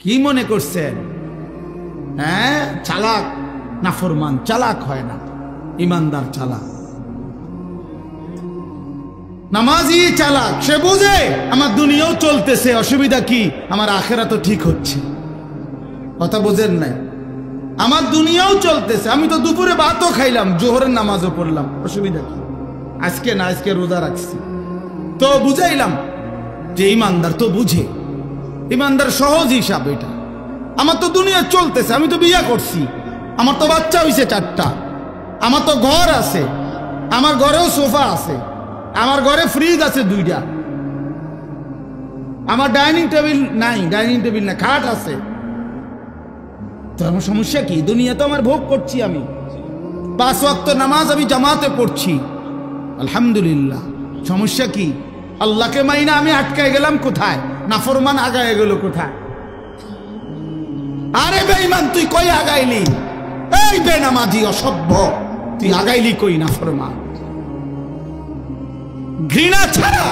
কি মনে করছেন? হ্যাঁ, চালাক নাফরমান চালাক হয় না, ইমানদার চালাক। নামাজি চালাক, সে বুঝে আমার দুনিয়াও চলতেছে, অসুবিধা কি, আমার আখেরাত তো ঠিক হচ্ছে। কথা বোঝেন নাই? আমার দুনিয়াও চলতেছে, আমি তো দুপুরে ভাতও খাইলাম, জোহরের নামাজও পড়লাম, অসুবিধা কি? আজকে না, আজকে রোজা রাখছি, তো বুঝাইলাম যে ইমানদার তো বুঝে, ইমানদার সহজ হিসাব এটা। আমার তো দুনিয়া চলতেছে, আমি তো বিয়ে করছি, আমার তো বাচ্চা হইছে 4টা, আমার তো ঘর আছে, আমার ঘরেও সোফা আছে, আমার ঘরে ফ্রিজ আছে 2টা, আমার ডাইনিং টেবিল নাই, ডাইনিং টেবিল না, খাট আছে। তো আমার সমস্যা কি? দুনিয়া তো আমার ভোগ করছি, আমি 5 ওয়াক্ত নামাজ আমি জামাতে পড়ছি, আলহামদুলিল্লাহ। সমস্যা কি? আল্লাহকে মাইনা আমি আটকায় গেলাম কোথায়? নাফরমান আগায় গেল কোথায়? আরে বেঈমান, তুই কই আগাইলি? এই বেনামাজি অসভ্য, তুই আগাইলি কই? নাফরমান, ঘৃণা ছাড়া,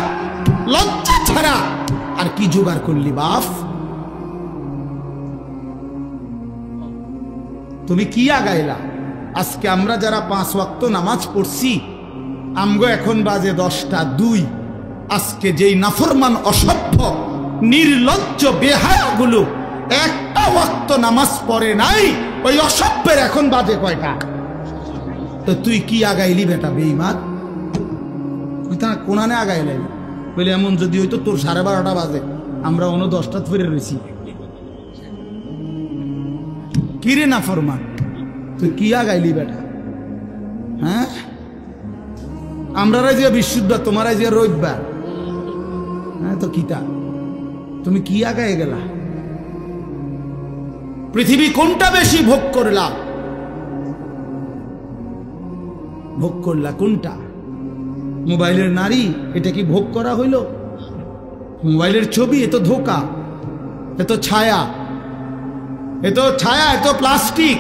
লজ্জা ছাড়া আর কি জোগাড় করলি বাপ? তুমি কি আগাইলা? আজকে আমরা যারা 5 ওয়াক্ত নামাজ পড়ছি, আমগো এখন বাজে 10টা 2। আজকে যেই নাফরমান অসভ্য নির্লজ্জ বেহায়াগুলো একটা ওয়াক্ত নামাজ পড়ে নাই, ওই অসভ্যের এখন বাজে কয়টা? তো তুই কি আগাইলি বেটা বেঈমান? তুই তা কোনানে আগাইলি বলে, এমন যদি হইতো তোর 12:30টা বাজে, আমরা 10টা ফিরে রয়েছি। কিরে নাফরমান, তুই কি আগাইলি বেটা? হ্যাঁ, আমরা যে বিশুদ্ধ, তোমার যে রোববার, হ্যাঁ তো কিতা, তুমি কি আগায় গেলা? পৃথিবী কোনটা বেশি ভোগ করলা? ভোগ করলা কোনটা? মোবাইলের নারী, এটা কি ভোগ করা হইল? মোবাইলের ছবি, এ তো ধোকা, এ তো ছায়া, এ তো ছায়া, এ তো প্লাস্টিক,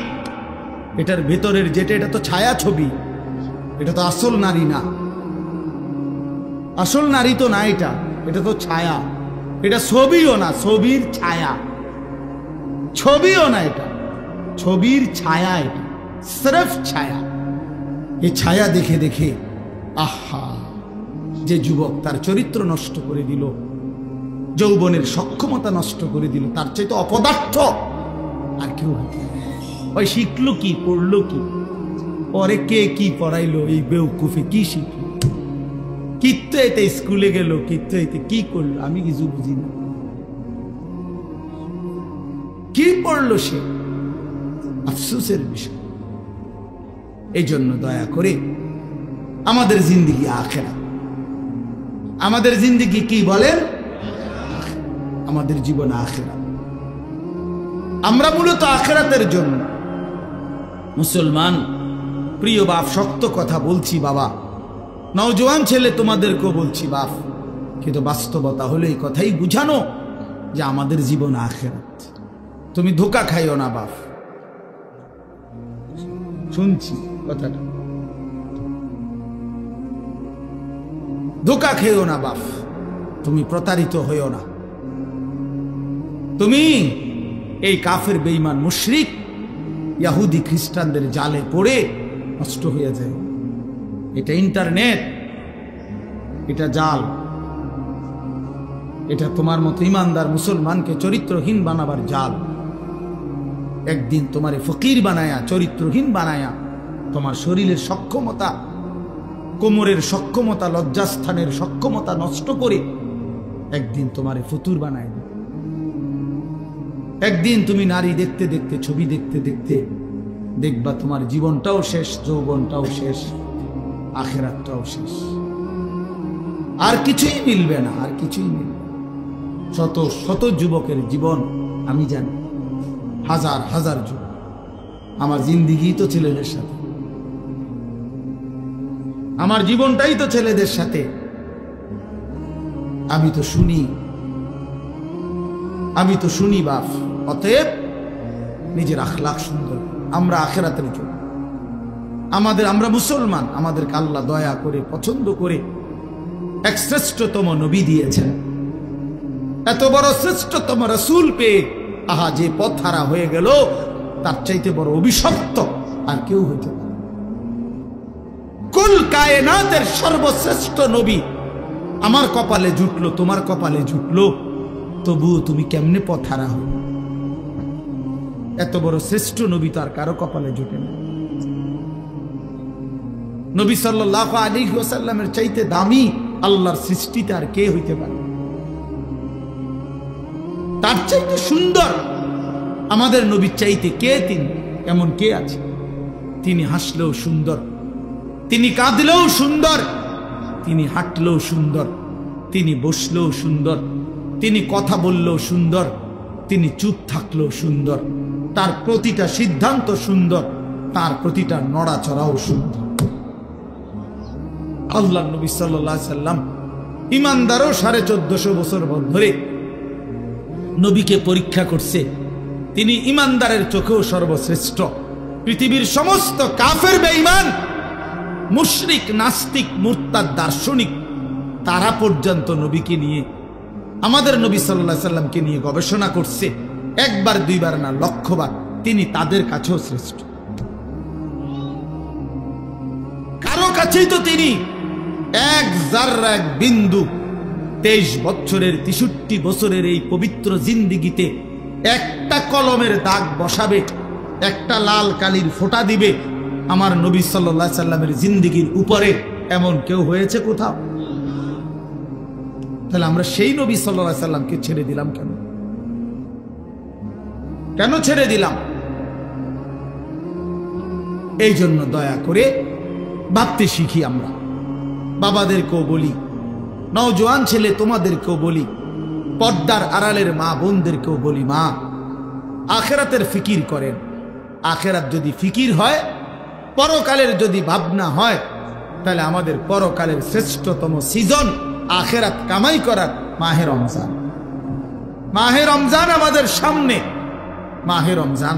এটার ভেতরের যেটা, এটা তো ছায়া ছবি, এটা তো আসল নারী না। আসল নারী তো না, এটা এটা তো ছায়া, এটা ছবিও না, ছবির ছায়া, ছবিও না, এটা ছবির ছায়া, এটা সির্ফ ছায়া। এই ছায়া দেখে দেখে আহা, যে যুবক তার চরিত্র নষ্ট করে দিল, যৌবনের সক্ষমতা নষ্ট করে দিল, তার চাইতে অপদার্থ আর কেউ হতে। ওই শিখলো কি, পড়লো কি, পরে কে কি পড়াইলো, এই বেউকুফে কি শিখলো, কিত্তো এতে স্কুলে গেল, কিত্তো এতে কি করলো, আমি কিছু বুঝি না। কি পড়লো সে? আফসোসের বিষয়। এই জন্য দয়া করে আমাদের জিন্দেগি আখেরাত, আমাদের জিন্দেগি কি বলেন? আমাদের জীবন আখেরাত। আমরা মূলত আখেরাতের জন্য মুসলমান। প্রিয় বাপ, শক্ত কথা বলছি বাবা, নওজোয়ান ছেলে তোমাদেরকেও বলছি বাপ, কিন্তু বাস্তবতা হলো এই কথাই বুঝানো যে আমাদের জীবন আখেরাত। তুমি ধোঁকা খাইও না বাপ, শুনছি কথাটা, ধোঁকা খেও না বাপ, তুমি প্রতারিত হইও না। তুমি এই কাফের বেঈমান মুশরিক ইহুদি খ্রিস্টানদের জালে পড়ে নষ্ট হয়ে যায়। এটা ইন্টারনেট, এটা জাল, এটা তোমার মতো ইমানদার মুসলমানকে চরিত্রহীন বানাবার জাল। একদিন তোমারে ফকির বানায়া, চরিত্রহীন বানায়া, তোমার শরীরের সক্ষমতা, কোমরের সক্ষমতা, লজ্জাস্থানের সক্ষমতা নষ্ট করে একদিন তোমারে ফতুর বানায় দেবে। একদিন তুমি নারী দেখতে দেখতে, ছবি দেখতে দেখতে দেখবা তোমার জীবনটাও শেষ, যৌবনটাও শেষ, আখেরাতটাও শেষ, আর কিছুই মিলবে না, আর কিছুই মিলবে। শত শত যুবকের জীবন আমি জানি, হাজার হাজার যুবক। আমার জিন্দিগি তো ছেলেদের সাথে, আমার জীবনটাই তো ছেলেদের সাথে। আমি তো শুনি বাপ। অতএব নিজের আখলাক সুন্দর, আমরা আখেরাতের জন্য, আমরা মুসলমান, আমাদেরকে আল্লাহ দয়া করে পছন্দ করে এক শ্রেষ্ঠতম নবী দিয়েছেন। এত বড় শ্রেষ্ঠতম রাসূল পেয়ে আহা যে পথ হারা হয়ে গেল, তার চাইতে বড় অভিশপ্ত আর কেউ হইতে পারে। কুল কায়নাতের সর্বশ্রেষ্ঠ নবী আমার কপালে জুটলো, তোমার কপালে জুটলো, তবুও তুমি কেমনে পথ হারা হো? এত বড় শ্রেষ্ঠ নবী তো আর কারো কপালে জুটে না। নবী সাল্লাল্লাহু আলাইহি ওয়াসাল্লামের চাইতে দামি আল্লাহর সৃষ্টিতে আর কে হইতে পারে? তার চাইতে সুন্দর আমাদের নবীর চাইতে কে? তিনি এমন কে আছে? তিনি হাসলেও সুন্দর, তিনি কাঁদলেও সুন্দর, তিনি হাঁটলেও সুন্দর, তিনি বসলেও সুন্দর, তিনি কথা বললেও সুন্দর, তিনি চুপ থাকলেও সুন্দর, তার প্রতিটা সিদ্ধান্ত সুন্দর, তার প্রতিটা নড়াচড়াও সুন্দর। আল্লাহ নবী সাল্লাল্লাহু আলাইহি সাল্লাম ইমানদারও 1450 বছর ধরে নবীকে পরীক্ষা করছে। তিনি ইমানদারের চোখেও সর্বশ্রেষ্ঠ। পৃথিবীর সমস্ত কাফের বেঈমান, মুশরিক, নাস্তিক, মুরতাদ, দার্শনিক, তারা পর্যন্ত নবীকে নিয়ে, আমাদের নবী সাল্লাল্লাহু আলাইহি সাল্লামকে নিয়ে গবেষণা করছে। একবার দুইবার না, লক্ষবার। তিনি তাদের কাছেও শ্রেষ্ঠ। কারো কাছেই তো তিনি এক জাররা, এক বিন্দু 23 বছরের 63 বছরের এই পবিত্র জিন্দিগিতে একটা কলমের দাগ বসাবে, একটা লাল কালির ফোঁটা দিবে আমার নবী সাল্লাল্লাহু আলাইহি সাল্লামের জিন্দিগির উপরে, এমন কেউ হয়েছে কোথাও? তাহলে আমরা সেই নবী সাল্লাল্লাহু আলাইহি সাল্লামকে ছেড়ে দিলাম কেন? কেন ছেড়ে দিলাম? এই জন্য দয়া করে ভাবতে শিখি। আমরা বাবাদেরকেও বলি, নওজোয়ান ছেলে তোমাদেরকেও বলি, পর্দার আড়ালের মা বোনদেরকেও বলি, মা আখেরাতের ফিকির করেন। আখেরাত যদি ফিকির হয়, পরকালের যদি ভাবনা হয়, তাহলে আমাদের পরকালের শ্রেষ্ঠতম সিজন আখেরাত কামাই করার মাহে রমজান। মাহে রমজান আমাদের সামনে। মাহে রমজান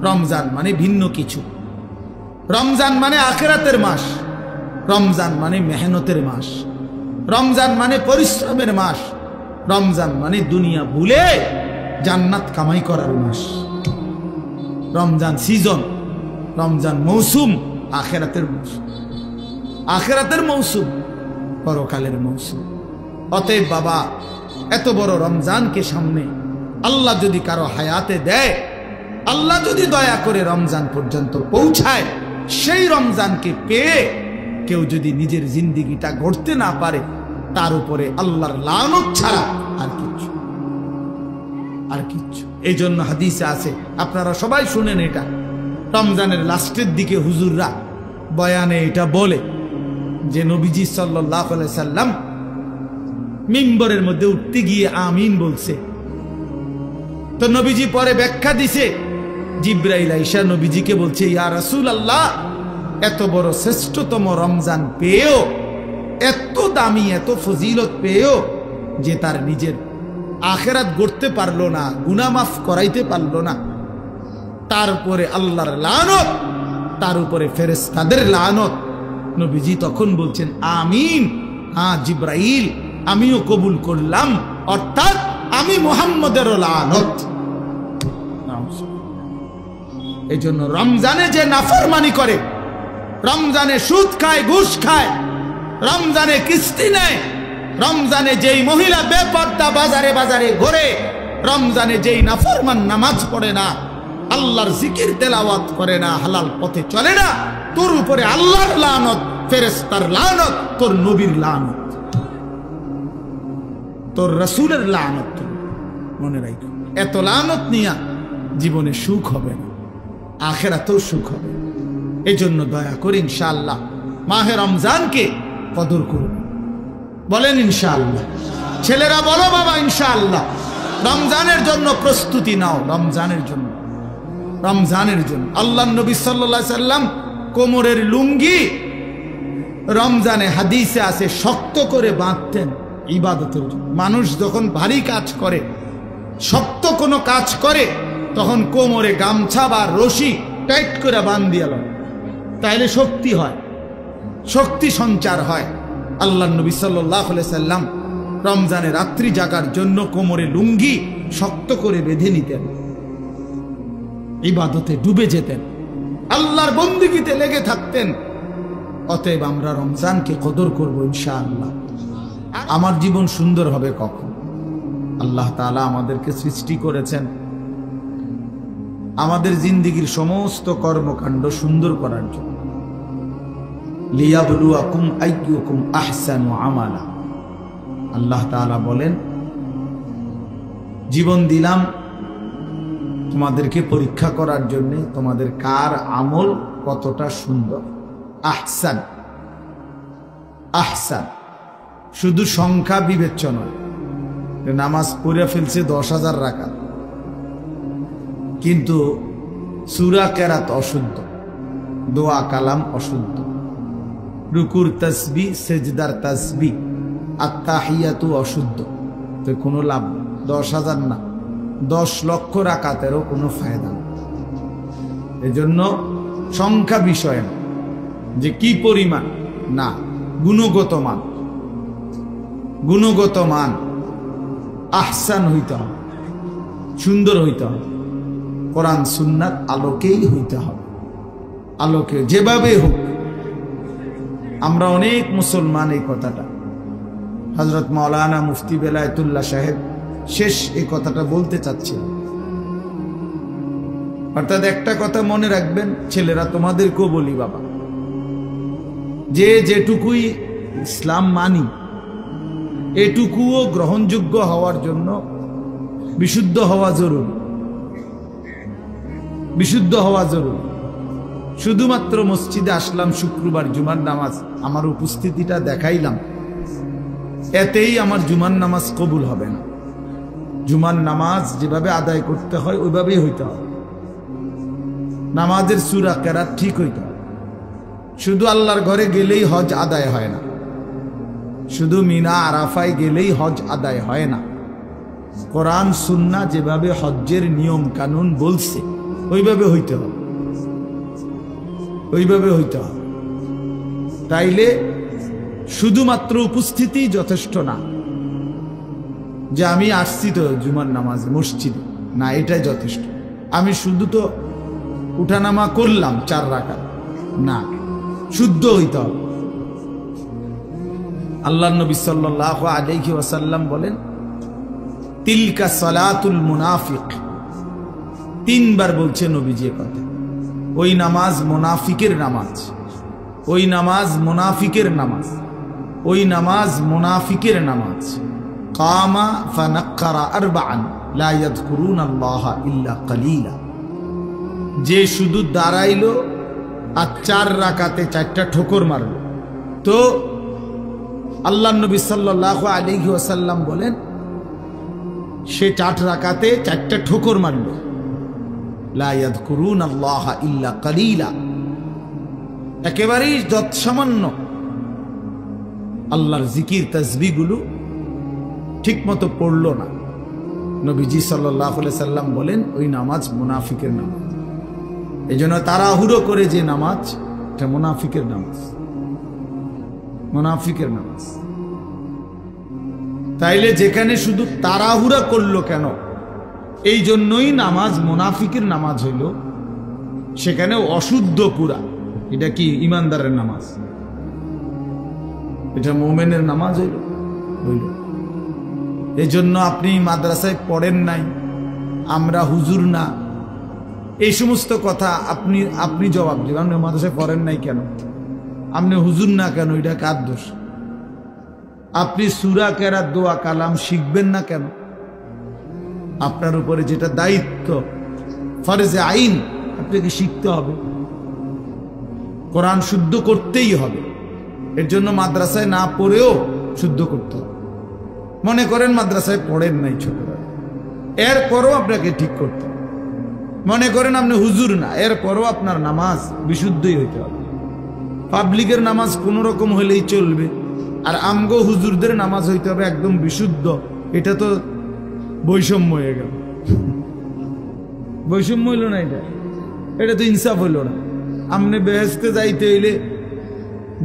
রমজান মানে ভিন্ন কিছু। রমজান মানে আখেরাতের মাস, রমজান মানে মেহনতের মাস, রমজান মানে পরিশ্রমের মাস, রমজান মানে দুনিয়া ভুলে জান্নাত কামাই করার মাস। রমজান সিজন, রমজান মৌসুম, আখেরাতের মৌসুম, আখেরাতের মৌসুম, পরকালের মৌসুম। অতএব বাবা, এত বড় রমজানকে সামনে আল্লাহ যদি কারো হায়াতে দেয়, আল্লাহ যদি দয়া করে রমজান পর্যন্ত পৌঁছায়, সেই রমজানকে পেয়ে কেউ যদি নিজের জিন্দিগিটা গড়তে না পারে, তার উপরে আল্লাহর লানত ছাড়া আর কিচ্ছু, আর কিচ্ছু। এই জন্য হাদিসে আছে, আপনারা সবাই শুনেন এটা, রমজানের লাস্টের দিকে হুজুররা বয়ানে এটা বলে যে নবীজি সাল্লাল্লাহু আলাইহি সাল্লাম মিম্বরের মধ্যে উঠতে গিয়ে আমিন বলছে। তো নবীজি পরে ব্যাখ্যা দিছে, জিবরাইল আইসা নবীজিকে বলছে, ইয়া রাসূলুল্লাহ, এত বড় শ্রেষ্ঠতম রমজান পেয়েও, এত দামি, এত ফজিলত পেয়েও যে তার নিজের আখেরাত গড়তে পারলো না, গুনাহ মাফ করাইতে পারলো না, তার উপরে আল্লাহর লানত, তার উপরে ফেরেশতাদের লানত। নবীজি তখন বলছেন আমিন, হ্যাঁ জিবরাইল আমিও কবুল করলাম, অর্থাৎ আমি মুহাম্মদেরও লানত। এই জন্য রমজানে যে নাফরমানি করে, রমজানে সুদ খায়, ঘুষ খায়, রমজানে কিস্তি নেয়, রমজানে যেই মহিলা বেপর্দা বাজারে বাজারে ঘোরে, রমজানে যেই নাফরমান নামাজ পড়ে না, আল্লাহর জিকির তেলাওয়াত করে না, হালাল পথে চলে না, তোর উপরে আল্লাহর লানত, ফেরেশতার লানত, তোর নবীর লানত, তোর রাসূলের লানত। মনে রাখো, এত লানত নিয়া জীবনে সুখ হবে না, আখেরাতেও সুখ হবে। এই জন্য দয়া করে ইনশাআল্লাহ মাহে রমজানকে কদর করুন। বলেন ইনশাআল্লাহ। ছেলেরা বলো বাবা ইনশাআল্লাহ। রমজানের জন্য প্রস্তুতি নাও, রমজানের জন্য, রমজানের জন্য। আল্লাহর নবী সাল্লাল্লাহু আলাইহি সাল্লাম কোমরের লুঙ্গি রমজানে হাদিসে আছে শক্ত করে বাঁধতেন ইবাদতের জন্য। মানুষ যখন ভারী কাজ করে, শক্ত কোনো কাজ করে, তখন কোমরে গামছা বা রশি টাইট করে বাঁধিয়ে লয়, তাইলে শক্তি হয়, শক্তি সঞ্চার হয়। আল্লাহর নবী সাল্লাল্লাহু আলাইহি সাল্লাম রমজানে রাত্রি জাগার জন্য কোমরে লুঙ্গি শক্ত করে বেঁধে নিতেন, ইবাদতে ডুবে যেতেন, আল্লাহর বন্দেগীতে লেগে থাকতেন। অতএব আমরা রমজানকে কদর করব ইনশাআল্লাহ। আমার জীবন সুন্দর হবে কখন? আল্লাহ তাআলা আমাদেরকে সৃষ্টি করেছেন আমাদের জিন্দেগীর সমস্ত কর্মকাণ্ড সুন্দর করার জন্য। লিয়াবলুয়াকুম আইয়ুকুম আহসানু আমালা। আল্লাহ তাআলা বলেন, জীবন দিলাম তোমাদেরকে পরীক্ষা করার জন্য, তোমাদের কার আমল কতটা সুন্দর। আহসান, আহসান শুধু সংখ্যা বিবেচ্য নয়। নামাজ পড়ে ফেলছে 10,000 রাকাত, কিন্তু সূরা কেরাত অশুদ্ধ, দোয়া কালাম অশুদ্ধ, রুকুর তাসবিহ, সেজদার তাসবিহ, আত্তাহিয়াতু অশুদ্ধ, তো কোনো লাভ নেই। 10,000 না, 10 লক্ষ রাকাতেরও কোনো ফায়দা নেই। এজন্য সংখ্যা বিষয় না, যে কি পরিমাণ, না, গুণগত মান, গুণগত মান আহসান হইতে হবে, সুন্দর হইতে হবে, কোরআন সুন্নাত আলোকেই হইতে হবে, আলোকে যেভাবে হোক। আমরা অনেক মুসলমান এই কথাটা, হযরত মাওলানা মুফতি বেলায়েতুল্লাহ সাহেব শেষ এই কথাটা বলতে চাচ্ছেন। অর্থাৎ একটা কথা মনে রাখবেন ছেলেরা, তোমাদেরকেও বলি বাবা, যে যেটুকুই ইসলাম মানি এটুকুও গ্রহণযোগ্য হওয়ার জন্য বিশুদ্ধ হওয়া জরুরি, বিশুদ্ধ হওয়া জরুরি। শুধুমাত্র মসজিদে আসলাম শুক্রবার জুমার নামাজ, আমার উপস্থিতিটা দেখাইলাম, এতেই আমার জুমার নামাজ কবুল হবে না। জুমার নামাজ যেভাবে আদায় করতে হয় ওইভাবেই হইতে হবে। নামাজের সূরা কেরাত ঠিক হইতে হবে। শুধু আল্লাহর ঘরে গেলেই হজ আদায় হয় না, শুধু মিনা আরাফায় গেলেই হজ আদায় হয় না। কোরআন সুন্নাহ যেভাবে হজ্জের নিয়ম কানুন বলছে ওইভাবে হইতে হবে, ওইভাবে হইতে হবে। তাইলে শুধুমাত্র উপস্থিতি যথেষ্ট না, যে আমি আসছি তো জুমার নামাজ মসজিদে, না, এটাই যথেষ্ট। আমি শুধু তো উঠানামা করলাম 4 রাকাত, না, শুদ্ধ হইতে হবে। আল্লাহর নবী সাল্লাল্লাহু আলাইহি ওয়াসাল্লাম বলেন, তিলকা সালাতুল মুনাফিক। 3 বার বলছে নবীজি কথা। ওই নামাজ মুনাফিকের নামাজ, ওই নামাজ মুনাফিকের নামাজ, ওই নামাজ মুনাফিকের নামাজ। কামা ফানাক্কারা আরবাআন লা ইয়াযকুরুনাল্লাহা ইল্লা কালিলা। যে শুধু দাঁড়াইলো আর 4 রাকাতে 4টা ঠোকর মারল, তো আল্লাহর নবী সাল্লাল্লাহু আলাইহি ওয়াসাল্লাম বলেন, সে 4 রাকাতে 4টা ঠোকর মারল। লা ইয়াযকুরুনাল্লাহা ইল্লা কালিলা, একেবারেই যৎসামান্য আল্লাহর জিকির তাসবিহগুলো ঠিক মতো পড়ল না। নবীজি সাল্লাল্লাহু আলাইহি সাল্লাম বলেন, ওই নামাজ মুনাফিকের নামাজ। এই জন্য তাড়াহুড়ো করে যে নামাজ, এটা মুনাফিকের নামাজ, মুনাফিকের নামাজ। তাইলে যেখানে শুধু তাড়াহুড়া করলো কেন, এই জন্যই নামাজ মুনাফিকের নামাজ হইল। সেখানে অশুদ্ধ পুরা, এটা কি ইমানদারের নামাজ? এটা মুমিনের নামাজ হইল, হইল। এই জন্য আপনি মাদ্রাসায় পড়েন নাই, আমরা হুজুর না, এই সমস্ত কথা আপনি জবাব দেবেন। আপনি মাদ্রাসায় পড়েন নাই কেন, আপনি হুজুর না কেন, এটা কার দোষ? আপনি সূরা কেরাত দোয়া কালাম শিখবেন না কেন? আপনার উপরে যেটা দায়িত্ব, ফরজে আইন, আপনাকে শিখতে হবে, কোরআন শুদ্ধ করতেই হবে। এর জন্য মাদ্রাসায় না পড়েও শুদ্ধ করতে হবে। মনে করেন মাদ্রাসায় পড়েন নাই ছোটবেলা, এরপরও আপনাকে ঠিক করতে হবে। মনে করেন আপনি হুজুর না, এরপরও আপনার নামাজ বিশুদ্ধই হইতে হবে। পাবলিকের নামাজ কোনো রকম হলেই চলবে, আর আমগো হুজুরদের নামাজ হইতে হবে একদম বিশুদ্ধ। এটা তো বৈষম্য হয়ে গেল, বৈষম্য হইল না, এটা তো ইনসাফ হইল না। আপনি বেহেশতে যাইতে হইলে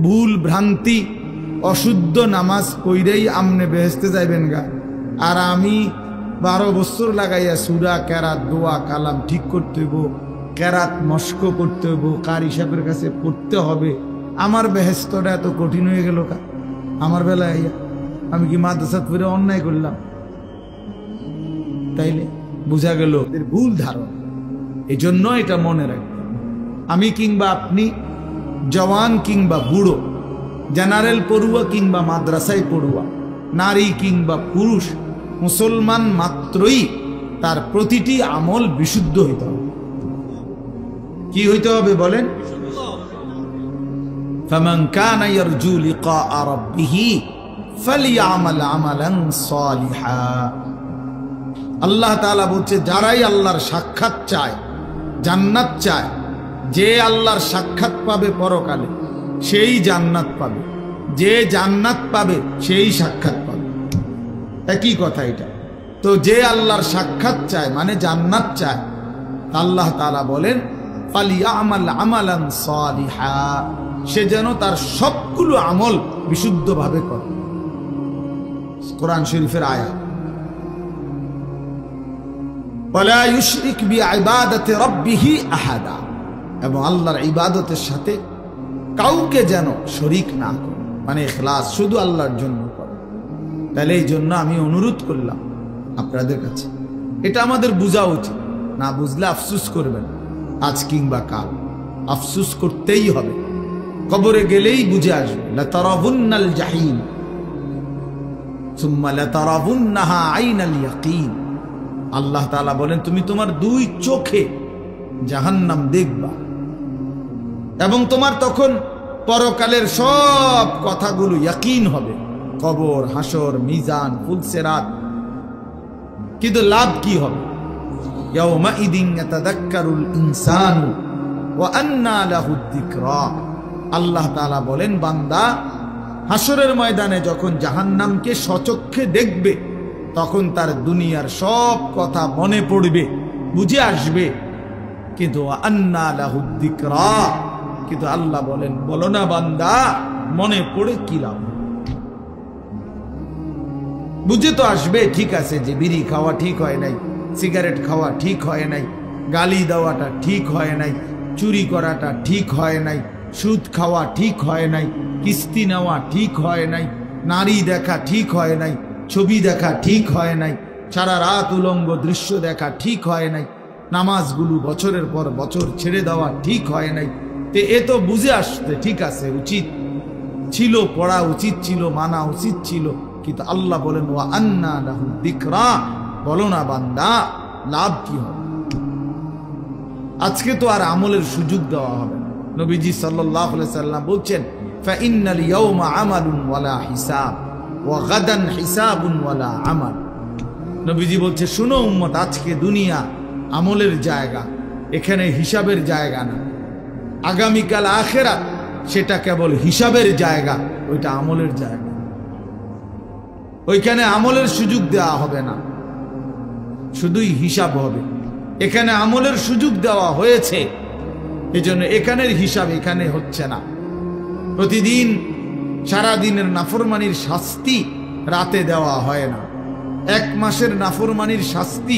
ভুল ভ্রান্তি অশুদ্ধ নামাজ পইরেই আপনি বেহেশতে যাইবেন গা, আর আমি 12 বছর লাগাইয়া সুরা কেরাত দোয়া কালাম ঠিক করতে হইব, কেরাত মস্ক করতে হইব, কারি সাহেবের কাছে পড়তে হবে। আমার বেহেস্তটা এত কঠিন হয়ে গেল কা আমার বেলায় আইয়া? আমি কি মাদ্রাসা পড়ে অন্যায় করলাম? তাইলে বোঝা গেল এদের ভুল ধারণা। এই জন্য এটা মনে রাখবেন, আমি কিংবা আপনি, জওয়ান কিংবা বুড়ো, জেনারেল পড়ুয়া কিংবা মাদ্রাসায় পড়ুয়া, নারী কিংবা পুরুষ, মুসলমান মাত্রই তার প্রতিটি আমল বিশুদ্ধ হইতে হবে। কি হইতে হবে বলেন? ফামান কানা ইয়ারজু লিকা রাব্বিহি ফালইআমাল আমালান সালিহা। আল্লাহ তাআলা বলছে, যারাই আল্লাহর সাক্ষাৎ চায়, জান্নাত চায়, যে আল্লাহর সাক্ষাৎ পাবে পরকালে সেই জান্নাত পাবে, যে জান্নাত পাবে সেই সাক্ষাৎ পাবে। একই কথা এটা। তো যে আল্লাহর সাক্ষাৎ চায় মানে জান্নাত চায়, আল্লাহ তাআলা বলেন ফালিয়ামাল আমালান সালিহা, সে যেন তার সবগুলো আমল বিশুদ্ধভাবে করে। কোরআন শরীফের আয়াত। ওয়ালা ইউশরিক বিইবাদাতি রাব্বিহি আহাদা, এবং আল্লাহর ইবাদতের সাথে কাউকে যেন শরীক না করে, মানে ইখলাস, শুধু আল্লাহর জন্য করে। তাহলে এই জন্য আমি অনুরোধ করলাম আপনাদের কাছে, এটা আমাদের বোঝা উচিত। না বুঝলে আফসোস করবেন, আজ কিংবা কাল আফসোস করতেই হবে। কবরে গেলেই বুঝে আসবে, লাতারাবুন্নাল জাহিম সুম্মা লাতারাবুন্নাহা আইনাল ইয়াকিন। আল্লাহ তাআলা বলেন, তুমি তোমার 2 চোখে জাহান্নাম দেখবা, এবং তোমার তখন পরকালের সব কথাগুলো ইয়াকিন হবে, কবর, হাসর, মিজান, ফুলসিরাত। কিন্তু লাভ কি হবে? ইয়াউমাইদিন ইয়াতাযাক্কারুল ইনসানু ওয়া আন্না লাহুদ যিকরা। আল্লাহ তাআলা বলেন, বান্দা হাসরের ময়দানে যখন জাহান্নামকে সচক্ষে দেখবে, তখন তার দুনিয়ার সব কথা মনে পড়বে, বুঝে আসবে। কিন্তু আন্না লাহুদ যিকরা, কিন্তু আল্লাহ বলেন, বলো না বান্দা, মনে পড়ে কি লাভ? বুঝে তো আসবে, ঠিক আছে যে বিড়ি খাওয়া ঠিক হয় নাই, সিগারেট খাওয়া ঠিক হয় নাই, গালি দেওয়াটা ঠিক হয় নাই, চুরি করাটা ঠিক হয় নাই, সুদ খাওয়া ঠিক হয় নাই, কিস্তি নেওয়া ঠিক হয় নাই, নারী দেখা ঠিক হয় নাই, ছবি দেখা ঠিক হয় নাই, সারা রাত উলঙ্গ দৃশ্য দেখা ঠিক হয় নাই, নামাজগুলো বছরের পর বছর ছেড়ে দেওয়া ঠিক হয় নাই। তে এ তো বুঝে আসতে ঠিক আছে, উচিত ছিল, পড়া উচিত ছিল, মানা উচিত ছিল। কিন্তু আল্লাহ বলেন, ওয়া আন্না লাহু যিকরা, বলো না বান্দা, লাভ কি হবে? আজকে তো আর আমলের সুযোগ দেওয়া হবে না। নবীজি সাল্লাল্লাহু আলাইহি সাল্লাম বলছেন, ফাইন্নাল ইয়াওমা আমালুন ওয়ালা হিসাব ওয়া গাদান হিসাবুন ওয়ালা আমাল। নবীজি বলছে, শুনো উম্মত, আজকে দুনিয়া আমলের জায়গা, এখানে হিসাবের জায়গা না। আগামীকাল আখিরাত, সেটা কেবল হিসাবের জায়গা, ওইটা আমলের জায়গা। ওইখানে আমলের সুযোগ দেওয়া হবে না, শুধুই হিসাব হবে। এখানে আমলের সুযোগ দেওয়া হয়েছে, এজন্য এখানের হিসাব এখানে হচ্ছে না। প্রতিদিন সারা দিনের নাফরমানির শাস্তি রাতে দেওয়া হয় না। 1 মাসের নাফরমানির শাস্তি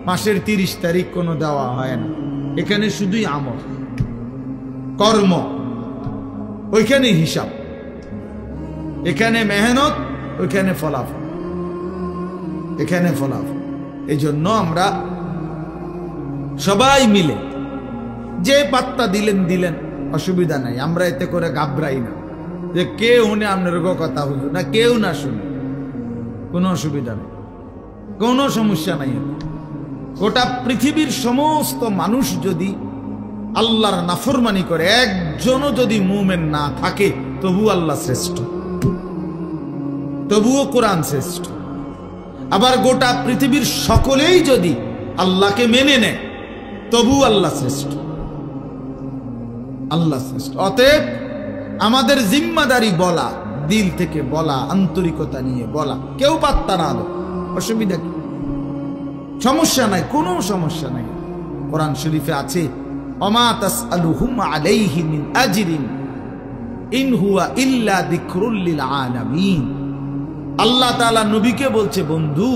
মাসের 30 তারিখ কোনো দেওয়া হয় না। এখানে শুধুই আমল, কর্ম, ওইখানে হিসাব। এখানে মেহনত, ওইখানে ফলাফল, এখানে ফলাফল। এই জন্য আমরা সবাই মিলে যে পাত্তা দিলেন, অসুবিধা নাই। আমরা এতে করে ঘাবড়াই না যে কেউ শুনে আপনার কথা হইল না, কেউ না শুনে, কোনো অসুবিধা নেই, কোনো সমস্যা নাই। গোটা পৃথিবীর সমস্ত মানুষ যদি আল্লাহর নাফরমানি করে, একজনও যদি মুমিন না থাকে, তবু আল্লাহ শ্রেষ্ঠ, তবুও কোরআন শ্রেষ্ঠ। আবার গোটা পৃথিবীর সকলেই যদি আল্লাহকে মেনে নেয়, তবু আল্লাহ শ্রেষ্ঠ, আল্লাহ শ্রেষ্ঠ। অতএব আমাদের জিম্মাদারি বলা, দিল থেকে বলা, আন্তরিকতা নিয়ে বলা, কেউ পাত্তা না দাও, অসুবিধা কি? সমস্যা নাই, কোনো সমস্যা নাই। কোরআন শরীফে আছে, ওমা তাসআলুহুম আলাইহি মিন আজরিন ইন হুয়া ইল্লা যিকরুল লিল আলামিন। আল্লাহ তাআলা নবীকে বলছে, বন্ধু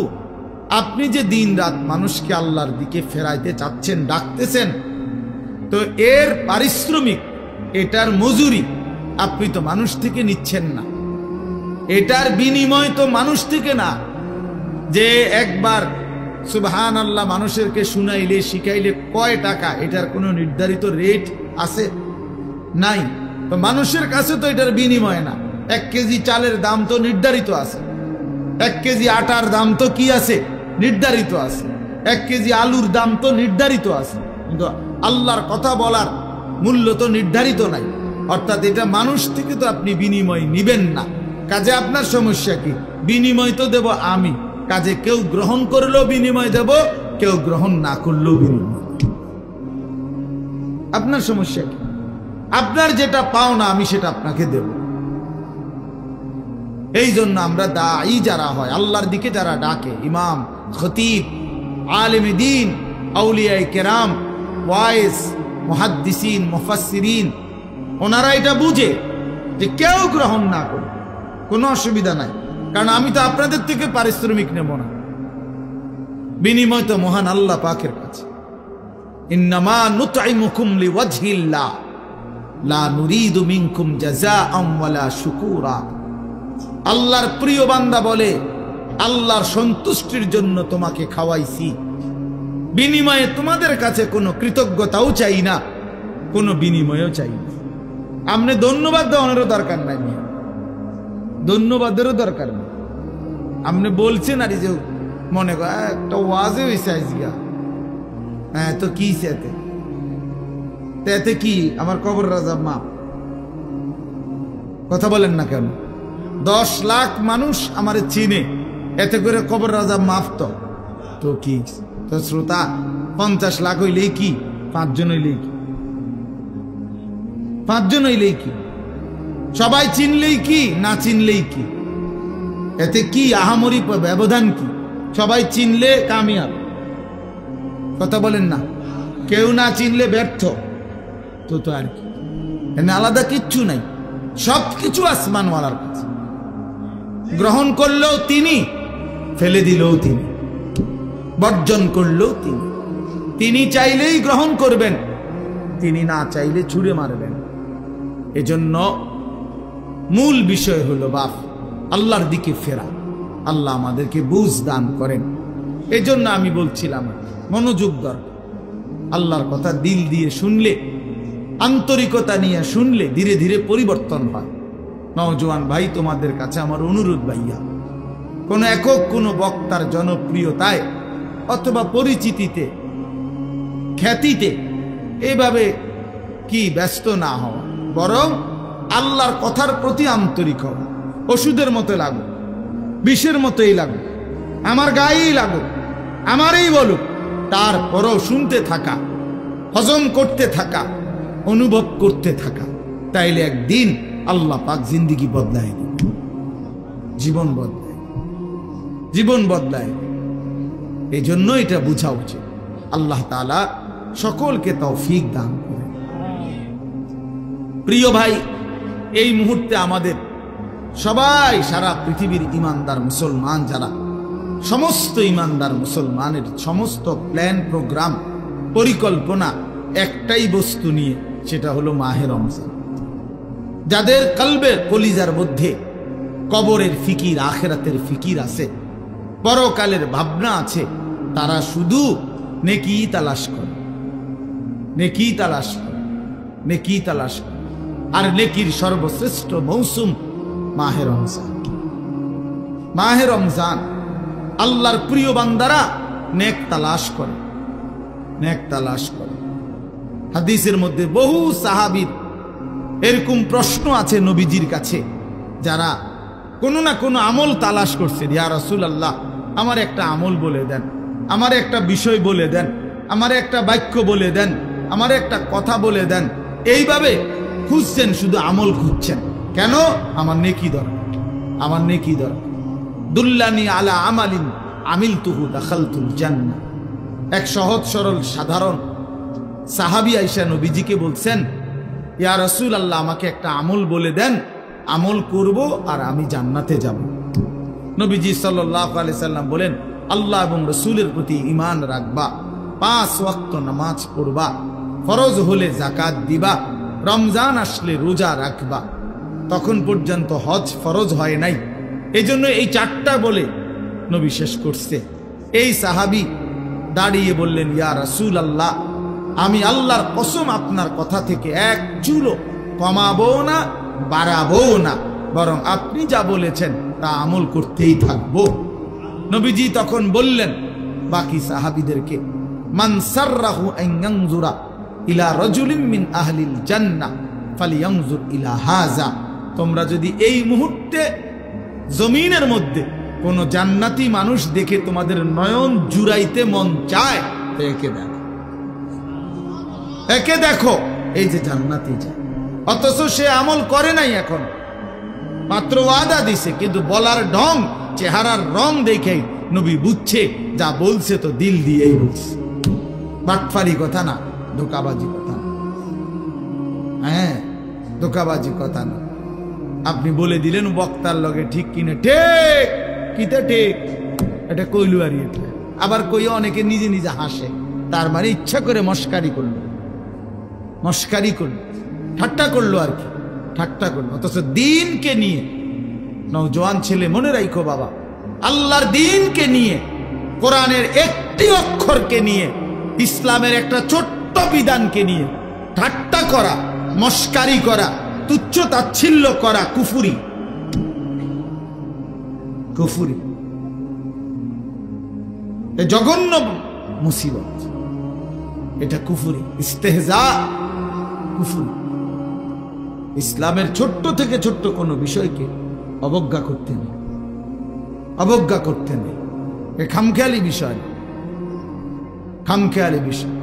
আপনি যে দিন রাত মানুষকে আল্লাহর দিকে ফেরাইতে চাচ্ছেন, ডাকতেছেন, তো এর পারিশ্রমিক, এটার মজুরি আপনি তো মানুষ থেকে নিচ্ছেন না, এটার বিনিময় তো মানুষ থেকে না। যে একবার সুবহানাল্লাহ মানুষেরকে শুনাইলে শিখাইলে কয় টাকা, এটার কোনো নির্ধারিত রেট আছে? নাই। তো মানুষের কাছে তো এটার বিনিময় না। 1 কেজি চালের দাম তো নির্ধারিত আছে, 1 কেজি আটার দাম তো কি আছে? নির্ধারিত আছে। 1 কেজি আলুর দাম তো নির্ধারিত আছে, কিন্তু আল্লাহর কথা বলার মূল্য তো নির্ধারিত নাই। অর্থাৎ এটা মানুষ থেকে তো আপনি বিনিময় নিবেন না। কাজে আপনার সমস্যা কি? বিনিময় তো দেব আমি, কাজে কেউ গ্রহণ করলেও বিনিময় দেব, কেউ গ্রহণ না করলেও বিনিময়। আপনার সমস্যা কি? আপনার যেটা পাও না আমি সেটা আপনাকে দেব। এই জন্য আমরা দাঈ যারা হয়, আল্লাহর দিকে যারা ডাকে, ইমাম, খতিব, আলেমে দ্বীন, আউলিয়ায়ে কেরাম, ওয়াইজ, মুহাদ্দিসিন, মুফাসসিরিন, ওনারা এটা বুঝে যে কেউ গ্রহণ না করে কোনো অসুবিধা নাই, কারণ আমি তো আপনাদের থেকে পারিশ্রমিক নেব না, বিনিময় তো মহান আল্লাহ পাকের কাছে। ইন্নামা নুতঈমুকুম লিওয়াজহিল্লাহ লা নুরিদু মিনকুম জাযাআন ওয়ালা শুকুরা। আল্লাহর প্রিয় বান্দা বলে, আল্লাহর সন্তুষ্টির জন্য তোমাকে খাওয়াইছি, বিনিময়ে তোমাদের কাছে কোনো কৃতজ্ঞতাও চাই না, কোনো বিনিময়ও চাই না। আপনি ধন্যবাদ দেওয়ানোরও দরকার নাই, ধন্যবাদেরও দরকার নেই। আপনি বলছেন আর যে মনে কর একটা ওয়াজে হয়েছে আজকা, হ্যাঁ তো কি এতে কি আমার কবর রাজা মাপ? কথা বলেন না কেন? 10 লাখ মানুষ আমারে চিনে, এতে করে কবর রাজা মাফ তো কি? তো শ্রোতা 50 লাখ হইলেই কি? 5 জন হইলেই কি? 5 জন হইলেই কি? সবাই চিনলেই কি, না চিনলেই কি? এতে কি আহামরি ব্যবধান কি? সবাই চিনলে কামিয়াব, কথা বলেন না? কেউ না চিনলে ব্যর্থ। তো আর কি, এখানে আলাদা কিচ্ছু নাই, সব কিছু আসমানওয়ালার কাছে। গ্রহণ করলেও তিনি, ফেলে দিলেও তিনি, বর্জন করলেও তিনি। তিনি চাইলেই গ্রহণ করবেন, তিনি না চাইলে ছুঁড়ে মারবেন। এজন্য মূল বিষয় হলো বাপ আল্লাহর দিকে ফেরা। আল্লাহ আমাদেরকে বুঝ দান করেন। এজন্য আমি বলছিলাম মনোযোগ দরকার। আল্লাহর কথা দিল দিয়ে শুনলে, আন্তরিকতা নিয়ে শুনলে ধীরে ধীরে পরিবর্তন হয়। নওজোয়ান ভাই, তোমাদের কাছে আমার অনুরোধ, ভাইয়া কোন একক কোন বক্তার জনপ্রিয়তায় অথবা পরিচিতিতে, খ্যাতিতে এভাবে কি ব্যস্ত না হওয়া, বরং আল্লাহর কথার প্রতি আন্তরিক হওয়া। ওষুধের মতো লাগো, বিষের মতোই লাগো, আমার গায়েই লাগো, আমারই বলুক, তারপরও শুনতে থাকা, হজম করতে থাকা, অনুভব করতে থাকা। তাইলে একদিন আল্লাহ পাক জিন্দিগি বদলায় দিবে, জীবন বদলায়, জীবন বদলায়। এই জন্য এটা বোঝা উচিত। আল্লাহ তাআলা সকলকে তৌফিক দান করেন। প্রিয় ভাই, এই মুহূর্তে আমাদের সবাই, সারা পৃথিবীর ইমানদার মুসলমান যারা, সমস্ত ইমানদার মুসলমানের সমস্ত প্ল্যান, প্রোগ্রাম, পরিকল্পনা একটাই বস্তু নিয়ে, সেটা হলো মাহে রমজান। যাদের কলবে, কলিজার মধ্যে কবরের ফিকির, আখিরাতের ফিকির আছে, পরকালের ভাবনা আছে, তারা শুধু নেকি তালাশ করে, নেকি তালাশ করে, নেকি তালাশ করে। আর নেকির সর্বশ্রেষ্ঠ মৌসুম মাহে রমজান। মাহে রমজান আল্লাহর প্রিয় বান্দারা নেক তালাশ করে, নেক তালাশ করে। হাদিসের মধ্যে বহু সাহাবীর এরকম প্রশ্ন আছে নবীজির কাছে, যারা কোনো না কোনো আমল তালাশ করছে। ইয়া রাসূলুল্লাহ, আমার একটা আমল বলে দেন, আমার একটা বিষয় বলে দেন, আমার একটা বাক্য বলে দেন, আমার একটা কথা বলে দেন। এইভাবে খুঁজছেন, শুধু আমল খুঁজছেন। কেন? আমার নেকি দরকার, আমার নেকি দরকার। দুল্লানি আলা আমালিন আমিলতুহু দাখালতুল জান্নাহ। এক সহজ সরল সাধারণ সাহাবী আয়েশা নবীজিকে বলছেন, ইয়া রাসূলুল্লাহ, আমাকে একটা আমল বলে দেন, আমল করব আর আমি জান্নাতে যাব। নবীজি সাল্লাল্লাহু আলাইহি সাল্লাম বলেন, আল্লাহ এবং রসুলের প্রতি ঈমান রাখবা, 5 ওয়াক্ত নামাজ পড়বা, ফরজ হলে যাকাত দিবা, রমজান আসলে রোজা রাখবা। তখন পর্যন্ত হজ ফরজ হয় নাই, এজন্য এই 4টা বলে নবী শেষ করছে। এই সাহাবী দাঁড়িয়ে বললেন, ইয়া রাসূলুল্লাহ, আমি আল্লাহর কসম আপনার কথা থেকে এক চুলও কমাবো না, বাড়াবো না, বরং আপনি যা বলেছেন তা আমল করতেই থাকবো। নবীজি তখন বললেন বাকি সাহাবীদেরকে, মান সাররাহু আন ইয়ানজুরা ইলা রাজুলিন মিন আহলিল জান্নাহ ফালিয়ানজুর ইলা হাযা। তোমরা যদি এই মুহূর্তে জমিনের মধ্যে কোন জান্নাতি মানুষ দেখে তোমাদের নয়ন জুড়াইতে মন চায়, তো একে দেখো, একে দেখো, এই যে জান্নাতি যায়। অথচ সে আমল করে নাই, এখন মাত্র ওয়াদা দিছে, কিন্তু বলার ঢং, চেহারার রং দেখেই নবী বুঝছে যা বলছে তো দিল দিয়েই বলছে। বাটফারি কথা না, ধোকাবাজি কথা না। হ্যাঁ, ধোকাবাজি কথা না। আপনি বলে দিলেন বক্তার লগে ঠিক কিনে, ঠিক কিতে ঠিক, এটা কইলু আর এটা আবার কই, অনেকে নিজে নিজে হাসে, তার মানে ইচ্ছা করে মস্কারি করলো, মস্কারি করলো, ঠাট্টা করলো আর কি, ঠাট্টা করলো। অথচ দিনকে নিয়ে, নওজোয়ান ছেলে মনে রাখো বাবা, আল্লাহর দিনকে নিয়ে, কোরআনের একটি অক্ষরকে নিয়ে, ইসলামের একটা ছোট্ট বিধানকে নিয়ে ঠাট্টা করা, মস্কারি করা, তুচ্ছ তাচ্ছিল্য করা কুফুরি, কুফুরি, এ জঘন্য মুসিবত, এটা কুফুরি, ইস্তেহজা, কুফুরি। ইসলামের ছোট্ট থেকে ছোট্ট কোনো বিষয়কে অবজ্ঞা করতে নেই, অবজ্ঞা করতে নেই। এ খামখেয়ালি বিষয়, খামখেয়ালি বিষয়।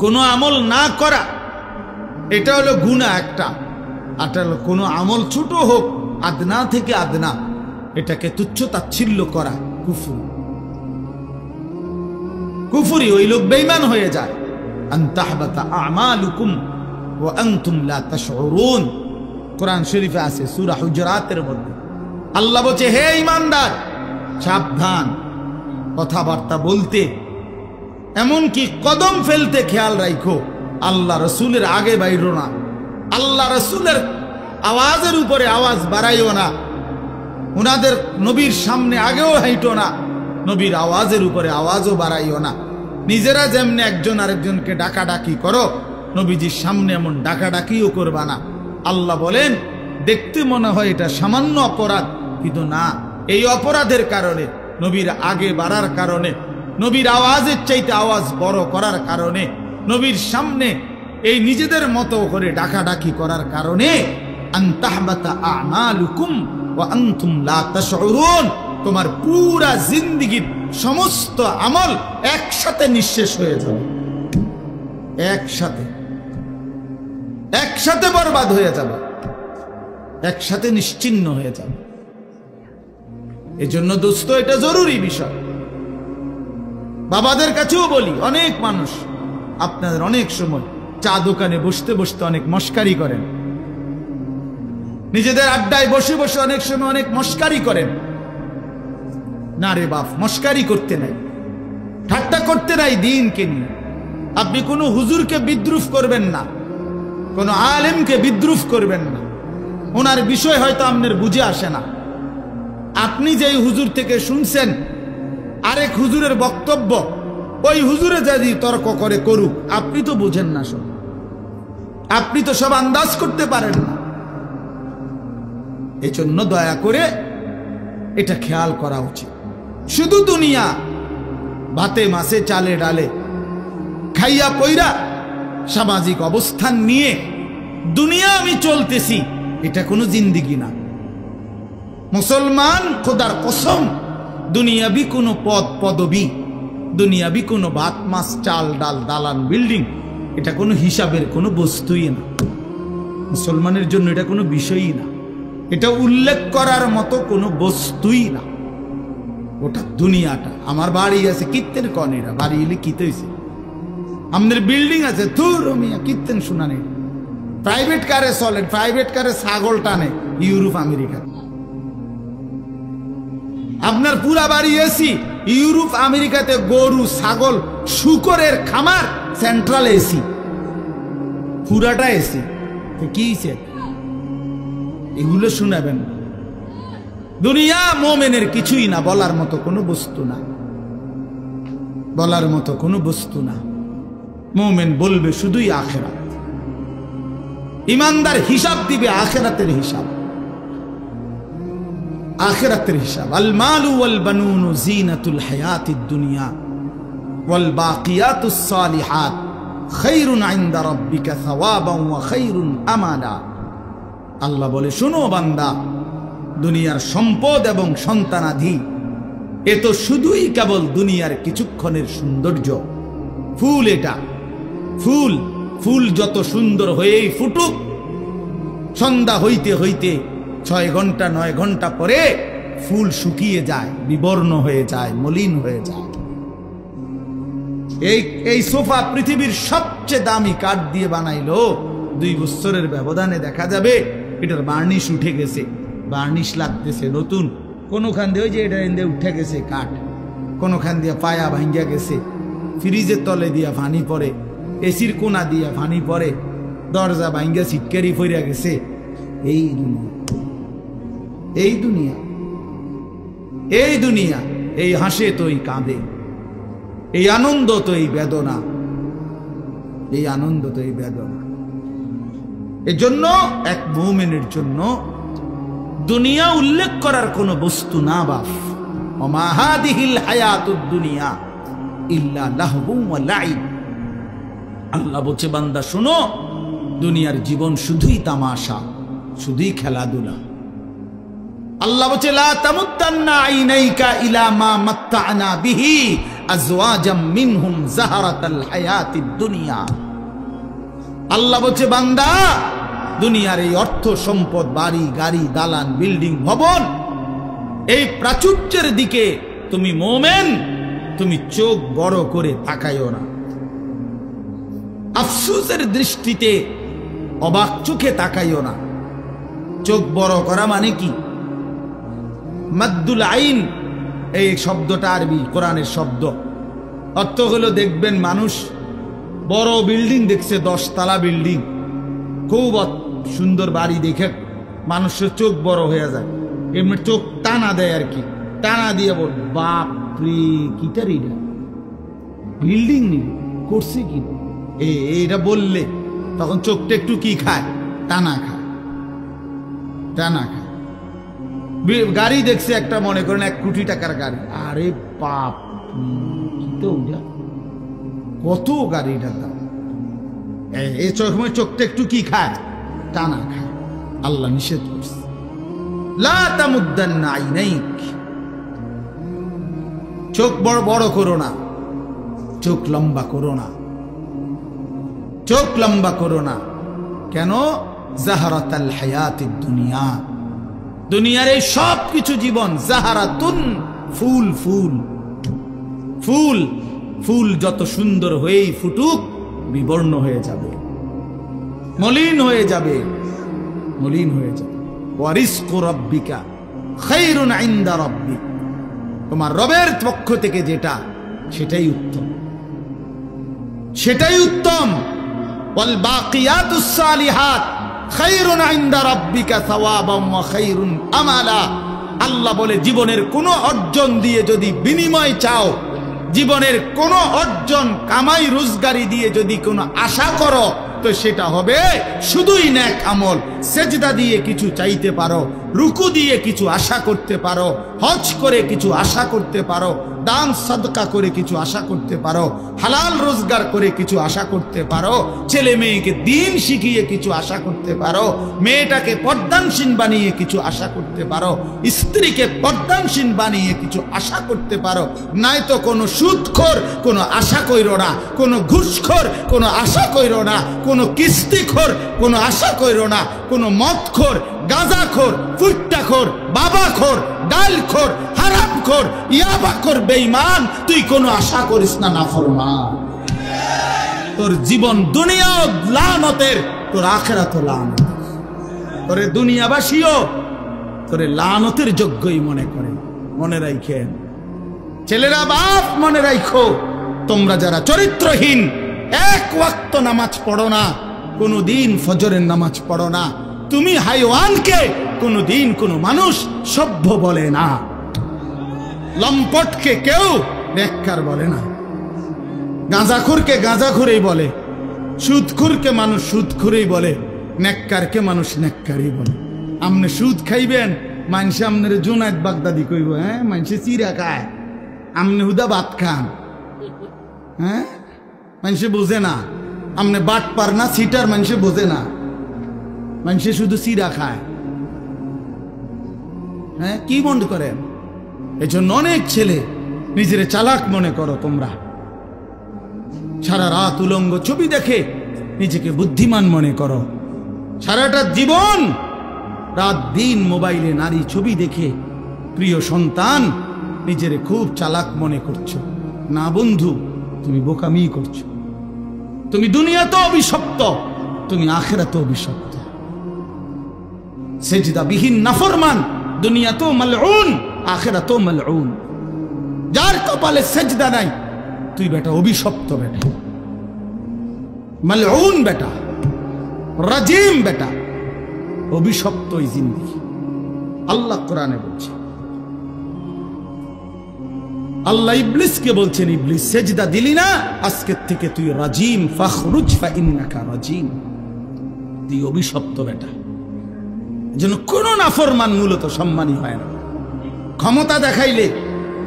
কোনো আমল না করা, এটা হলো গুনাহ একটা, আর হলো কোনো আমল ছোট হোক, আদনা থেকে আদনা, এটাকে তুচ্ছ তাচ্ছিল্য করা কুফরি, কুফরি। ওই লোক বেঈমান হয়ে যায়। আন তাহবাতা আমালুকুম ওয়া আনতুম লা তাশউরুন, কোরআন শরীফে আছে সূরা হুজুরাতের মধ্যে। আল্লাহ বলছে, হে ঈমানদার, সাবধান কথাবার্তা বলতে, এমনকি কদম ফেলতে খেয়াল রাখো। আল্লাহ রসুলের আগে বাইরো না, আল্লাহ রসুলের আওয়াজের উপরে আওয়াজ বাড়াইও না, উনাদের নবীর সামনে আগেও হাইটো না, নবীর আওয়াজের উপরে আওয়াজও বাড়াইও না। নিজেরা যেমনি একজন আরেকজনকে ডাকাডাকি করো, নবীজির সামনে এমন ডাকাডাকিও করবা না। আল্লাহ বলেন, দেখতে মনে হয় এটা সামান্য অপরাধ, কিন্তু না, এই অপরাধের কারণে, নবীর আগে বাড়ার কারণে, নবীর আওয়াজের চাইতে আওয়াজ বড় করার কারণে, নবীর সামনে এই নিজেদের মতো করে ডাকাডাকি করার কারণে, আন তাহবাতা আমালুকুম ওয়া আনতুম লা তাশউরুন, তোমার পুরা জিন্দেগীর সমস্ত আমল একসাথে নিঃশেষ হয়ে যাবে, একসাথে, একসাথে বরবাদ হয়ে যাবে, একসাথে নিশ্চিহ্ন হয়ে যাবে। এজন্য দোস্ত, এটা জরুরি বিষয়। বাবাদের কাছেও বলি, অনেক মানুষ আপনাদের অনেক সময় চা দোকানে বসতে বসতে অনেক মস্কারি করেন, নিজেদের আড্ডায় বসে বসে অনেক সময় অনেক মস্কারি করেন। না রে বাপ, মস্কারি করতে নাই, ঠাট্টা করতে নাই দিনকে নিয়ে। আপনি কোনো হুজুরকে বিদ্রুপ করবেন না, কোনো আলেমকে বিদ্রুপ করবেন না। ওনার বিষয় হয়তো আপনার বুঝে আসে না। আপনি যেই হুজুর থেকে শুনছেন আরেক হুজুরের বক্তব্য, ওই হুজুরে যদি তর্ক করে করুক, আপনি তো বুঝেন না সব, আপনি তো সব আন্দাজ করতে পারেন না। এই জন্য দয়া করে এটা খেয়াল করা উচিত। শুধু দুনিয়া, ভাতে মাছে চালে ডালে খাইয়া পইরা সামাজিক অবস্থান নিয়ে দুনিয়া আমি চলতেছি, এটা কোনো জিন্দেগি না। মুসলমান খোদার কসম, দুনিয়াবি কোনো পদ পদবি, দুনিয়াবি কোনো ভাত মাছ চাল ডাল দালান বিল্ডিং, এটা কোনো হিসাবের কোনো বস্তুই না। মুসলমানের জন্য এটা কোনো বিষয়ই না, এটা উল্লেখ করার মতো কোনো বস্তুই না। ওটা দুনিয়াটা। আমার বাড়ি আছে, কীর্তেন কনেরা বাড়ি এলে কিতে হয়েছে, আমাদের বিল্ডিং আছে, থুর মিয়া কীর্তেন শোনা নেই। প্রাইভেট কারে চলে, প্রাইভেট কারে ছাগল টানে ইউরোপ আমেরিকা। আপনার পুরা বাড়ি এসি। ইউরোপ আমেরিকাতে গরু ছাগল শুকরের খামার, সেন্ট্রাল এসি, পুরাটা এসি। কি এগুলো শুনাবেন? দুনিয়া মোমেনের কিছুই না, বলার মতো কোনো বস্তু না, বলার মতো কোনো বস্তু না। মোমেন বলবে শুধুই আখিরাত। ইমানদার হিসাব দিবে আখিরাতের হিসাব, আখিরাতের হিসাব। আল মালু ওয়াল বানুন জিনাতুল হায়াতিদ দুনিয়া ওয়াল বাকিয়াতুস সালিহাত খায়রুন ইনদা রাব্বিকা সাওয়াবান ওয়া খায়রুন আমালা। আল্লাহ বলে, শোনো বান্দা, দুনিয়ার সম্পদ এবং সন্তানাদি এ তো শুধুই কেবল দুনিয়ার কিছুক্ষণের সৌন্দর্য। ফুল এটা, ফুল, ফুল যত সুন্দর হয়েই ফুটুক, সন্ধ্যা হইতে হইতে 6 ঘন্টা 9 ঘন্টা পরে ফুল শুকিয়ে যায়, বিবর্ণ হয়ে যায়, মলিন হয়ে যায়। এই সোফা পৃথিবীর সবচেয়ে দামি কাঠ দিয়ে বানাইলো, 2 বছরের ব্যবধানে দেখা যাবে এটার বার্নিশ উঠে গেছে, বার্নিশ লাগতেছে নতুন। কোনখান দিয়ে ওই যে এটা এনে উঠে গেছে কাঠ, কোনখান দিয়ে পায়া ভাঙ্গিয়া গেছে, ফ্রিজের তলে দিয়া পানি পড়ে, এসির কোনা দিয়া পানি পড়ে, দরজা ভাঙ্গিয়া ছিটকারি ফইরা গেছে। এই দুনিয়া, এই দুনিয়া, এই দুনিয়া। এই হাসে তো এই কাঁদে, এই আনন্দ তো এই বেদনা, এই আনন্দ তো এই বেদনা। এজন্য এক মুমিনের জন্য দুনিয়া উল্লেখ করার কোনো বস্তু না। বাপ ওমা হাদিহিল হায়াতুদ দুনিয়া ইল্লা লাহবুন ওয়া লাইব। আল্লাহ বলছে, বান্দা শোনো, দুনিয়ার জীবন শুধুই তামাশা, শুধুই খেলাধুলা। আল্লাহ বলছে, লা তামুদ্দান্না আইনাইকা ইলা মা মাত্তা'না বিহি আজওয়াজাম মিনহুম যাহারাতাল হায়াতিদ দুনিয়া। আল্লাহ বলছে, বান্দা, দুনিয়ার এই অর্থ সম্পদ, বাড়ি গাড়ি দালান বিল্ডিং ভবন, এই প্রাচুর্যের দিকে তুমি মোমেন, তুমি চোখ বড় করে তাকাইও না। আফসোসের দৃষ্টিতে অবাক চোখে তাকাইও না। চোখ বড় করা মানে কি? মাদ্দুল আইন, এই শব্দটা আরবি কোরআনের শব্দ। অর্থ হলো, দেখবেন মানুষ বড় বিল্ডিং দেখছে, 10 তলা বিল্ডিং, খুব সুন্দর বাড়ি দেখে মানুষের চোখ বড় হয়ে যায়, এমনি চোখ টানা দেয় আর কি, টানা দিয়ে বল, বাপরে কিটার এটা বিল্ডিং নি করছে কি, এইটা বললে তখন চোখটা একটু কি খায়, টানা খায়, টানা খায়। গাড়ি দেখছে একটা, মনে করেন 1 কোটি টাকার গাড়ি, আরে বাপ কি তো কত গাড়িটার দাম, এই সময় চোখটা একটু কি খায়, টানা খায়। আল্লাহ নিষেধ করছে, লা তামুদ্দান্না আইনাইক, চোখ বড় বড় করো না, চোখ লম্বা করো না, চোখ লম্বা করো না। কেন? জাহারাতাল হায়াতিদ দুনিয়া, দুনিয়ার এই সব কিছু জীবন, জাহারাতুন, ফুল, ফুল, ফুল, ফুল যত সুন্দর হয়েই ফুটুক, বিবর্ণ হয়ে যাবে, মলিন হয়ে যাবে, মলিন হয়ে যাবে। ওয়া রিজকু রাব্বিকা খায়রুন ইনদা রাব্বিক, তোমার রবের পক্ষ থেকে যেটা, সেটাই উত্তম, সেটাই উত্তম। ওয়াল বাকিয়াতুস সালিহাত খায়রুন ইনদা রাব্বিকা সাওয়াবান ওয়া খায়রুন আমালা। আল্লাহ বলে, জীবনের কোনো অর্জন দিয়ে যদি বিনিময় চাও, জীবনের কোনো অর্জন কামাই রোজগারি দিয়ে যদি কোনো আশা করো, তো সেটা হবে শুধুই নেক আমল। সেজদা দিয়ে কিছু চাইতে পারো, রুকু দিয়ে কিছু আশা করতে পারো, হজ করে কিছু আশা করতে পারো, দান সাদকা করে কিছু আশা করতে পারো, হালাল রোজগার করে কিছু আশা করতে পারো, ছেলে মেয়েকে দিন শিখিয়ে কিছু আশা করতে পারো, মেয়েটাকে পর্দানসীন বানিয়ে কিছু আশা করতে পারো, স্ত্রীকে পর্দানসীন বানিয়ে কিছু আশা করতে পারো। নাই তো কোনো সুদখোর কোনো আশা কইরো না, কোনো ঘুষখোর কোনো আশা কইরো না, কোনো কিস্তিখোর কোনো আশা কইরো না, কোনো মদখোর, গাঁজাখোর, ফুট্টাখোর, বাবাখোর, ডালখোর, হারামখোর, ইয়াবাখোর, বেঈমান, তুই কোনো আশা করিস না নাফরমান। তোর জীবন দুনিয়া লানতের, তোর আখিরাত লানত। তোরে দুনিয়াবাসীও তোরে লানতের যোগ্যই মনে করে, মনে রাখেন। ছেলেরা বাপ মনে রাখো, তোমরা যারা চরিত্রহীন, এক ওয়াক্ত নামাজ পড়ো না, কোনদিন ফজরের নামাজ পড়ো না, তুমি হাইওয়ানকে কোনদিন কোনো মানুষ সভ্য বলে না, লম্পটকে কেউ নেককার বলে না, গাঁজাখুরকে গাঁজাখুরেই বলে, সুদখুরকে মানুষ সুদখুরেই বলে, নেককারকে মানুষ নেককারই বলে। আমনে সুদ খাইবেন, মানুষে আমনের জুনায়েদ বাগদাদি কইব, হ্যাঁ মানুষে চিরা খায়, আমনে হুদা ভাত খান, হ্যাঁ মানুষে বোঝে না, আমনে বাট পার না সিটার, মানুষে বোঝে না, মানুষে শুধু চিরা খায়। হ্যাঁ কি মনে করেন? এজন্য অনেক ছেলে নিজের চালাক মনে করো তোমরা, সারা রাত উলঙ্গ ছবি দেখে নিজেকে বুদ্ধিমান মনে করো, সারাটা জীবন রাত দিন মোবাইলে নারী ছবি দেখে প্রিয় সন্তান নিজেরে খুব চালাক মনে করছো। না বন্ধু, তুমি বোকামি করছো। তুমি দুনিয়াতে অভিশপ্ত, তুমি আখিরাতে অভিশপ্ত। সেজদা বিহীন নাফরমান দুনিয়াতেও মালউন, আখিরাতেও মালউন। যার কপালে সেজদা নাই, তুই বেটা অভিশপ্ত, বেটা মালউন, বেটা রাজিম, বেটা অভিশপ্ত এই জিন্দেগি। আল্লাহ কোরআনে বলছে, আল্লাহ ইবলিসকে বলছেন, ইবলিস সেজদা দিলি না, আজকের থেকে তুই রাজিম, ফাখরুজ ফাইন্নাকা রাজিম, তুই অভিশপ্ত বেটা। যেন কোন নাফরমান মূলত সম্মানী হয় না। ক্ষমতা দেখাইলে,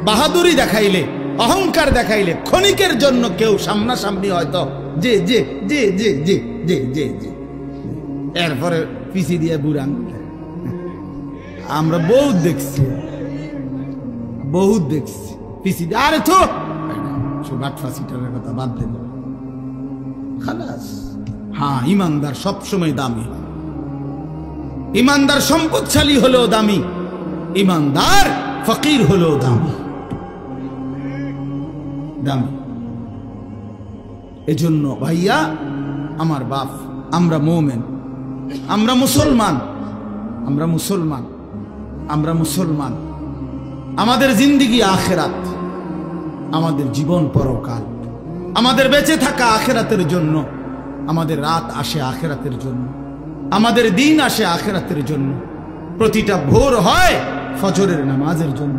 বাহাদুরি দেখাইলে, অহংকার দেখাইলে ক্ষণিকের জন্য কেউ সামনাসামনি হয়তো যে যে যে যে যে যে যে যে এরপরে পিছিয়ে দিয়ে বুড়ান। আমরা বহুত দেখছি, বহুত দেখছি পিছিয়ে দিয়ে, আরে তো বাটফাসিটারের কথা বাদ দেব খালাস। হ্যাঁ, ইমানদার সবসময় দামি হয়, ইমানদার সম্পদশালী হলেও দামি, ইমানদার ফকির হলেও দামি, দামি। এজন্য ভাইয়া আমার বাপ, আমরা মুমিন, আমরা মুসলমান, আমরা মুসলমান, আমরা মুসলমান। আমাদের জিন্দেগি আখিরাত, আমাদের জীবন পরকাল, আমাদের বেঁচে থাকা আখিরাতের জন্য, আমাদের রাত আসে আখিরাতের জন্য, আমাদের দিন আসে আখিরাতের জন্য। প্রতিটা ভোর হয় ফজরের নামাজের জন্য,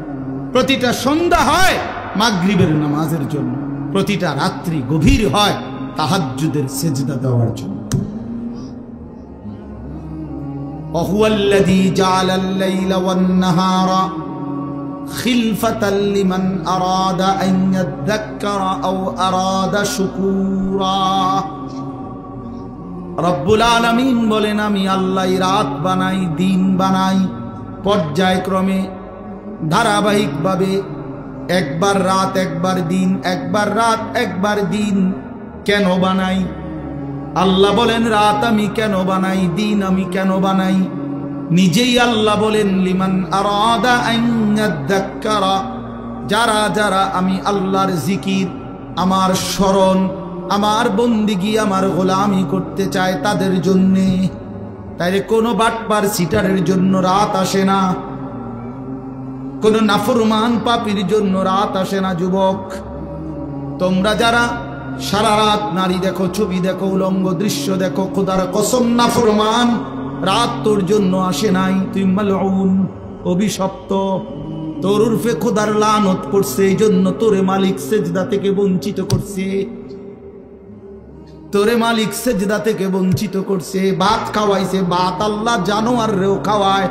প্রতিটা সন্ধ্যা হয় মাগরিবের নামাজের জন্য, প্রতিটা রাত্রি গভীর হয় তাহাজ্জুদের সেজদা দেওয়ার জন্য। ওয়াহুয়াল্লাযী জাআলাল লাইলা ওয়ান নাহারা খিলফাতাল লিমান আরাদা আন ইয়াযাক্কারা আও আরাদা শুকুরা। রব্বুল আলামিন বলেন, আমি আল্লাহ রাত বানাই, দিন বানাই, পর্যায়ক্রমে ধারাবাহিকভাবে, একবার রাত একবার দিন, একবার রাত একবার দিন। কেন বানাই? আল্লাহ বলেন রাত আমি কেন বানাই, দিন আমি কেন বানাই? নিজেই আল্লাহ বলেন, লিমান আরাদা আন ইয়াযাক্কারা, যারা যারা আমি আল্লাহর জিকির, আমার স্মরণ, আমার বন্দিগি, আমার গোলামি করতে চায় তাদের জন্যে। তাইলে কোনো বাটপার সিটারের জন্য রাত আসে না, কোন নাফরমান পাপীর জন্য রাত আসে না। যুবক, তোমরা যারা সারা রাত নারী দেখো, ছবি দেখো, উলঙ্গ দৃশ্য দেখো, খোদার কসম নাফরমান, রাত তোর জন্য আসে নাই। তুই মালউন, অভিশপ্ত, তোর উর্ফে খোদার লানত পড়ছে, এই জন্য তোরে মালিক সেজদা থেকে বঞ্চিত করছে, তোরে মালিক সেজদা থেকে বঞ্চিত করছে। ভাত খাওয়াইছে, ভাত আল্লাহ জানোয়াররেও খাওয়ায়,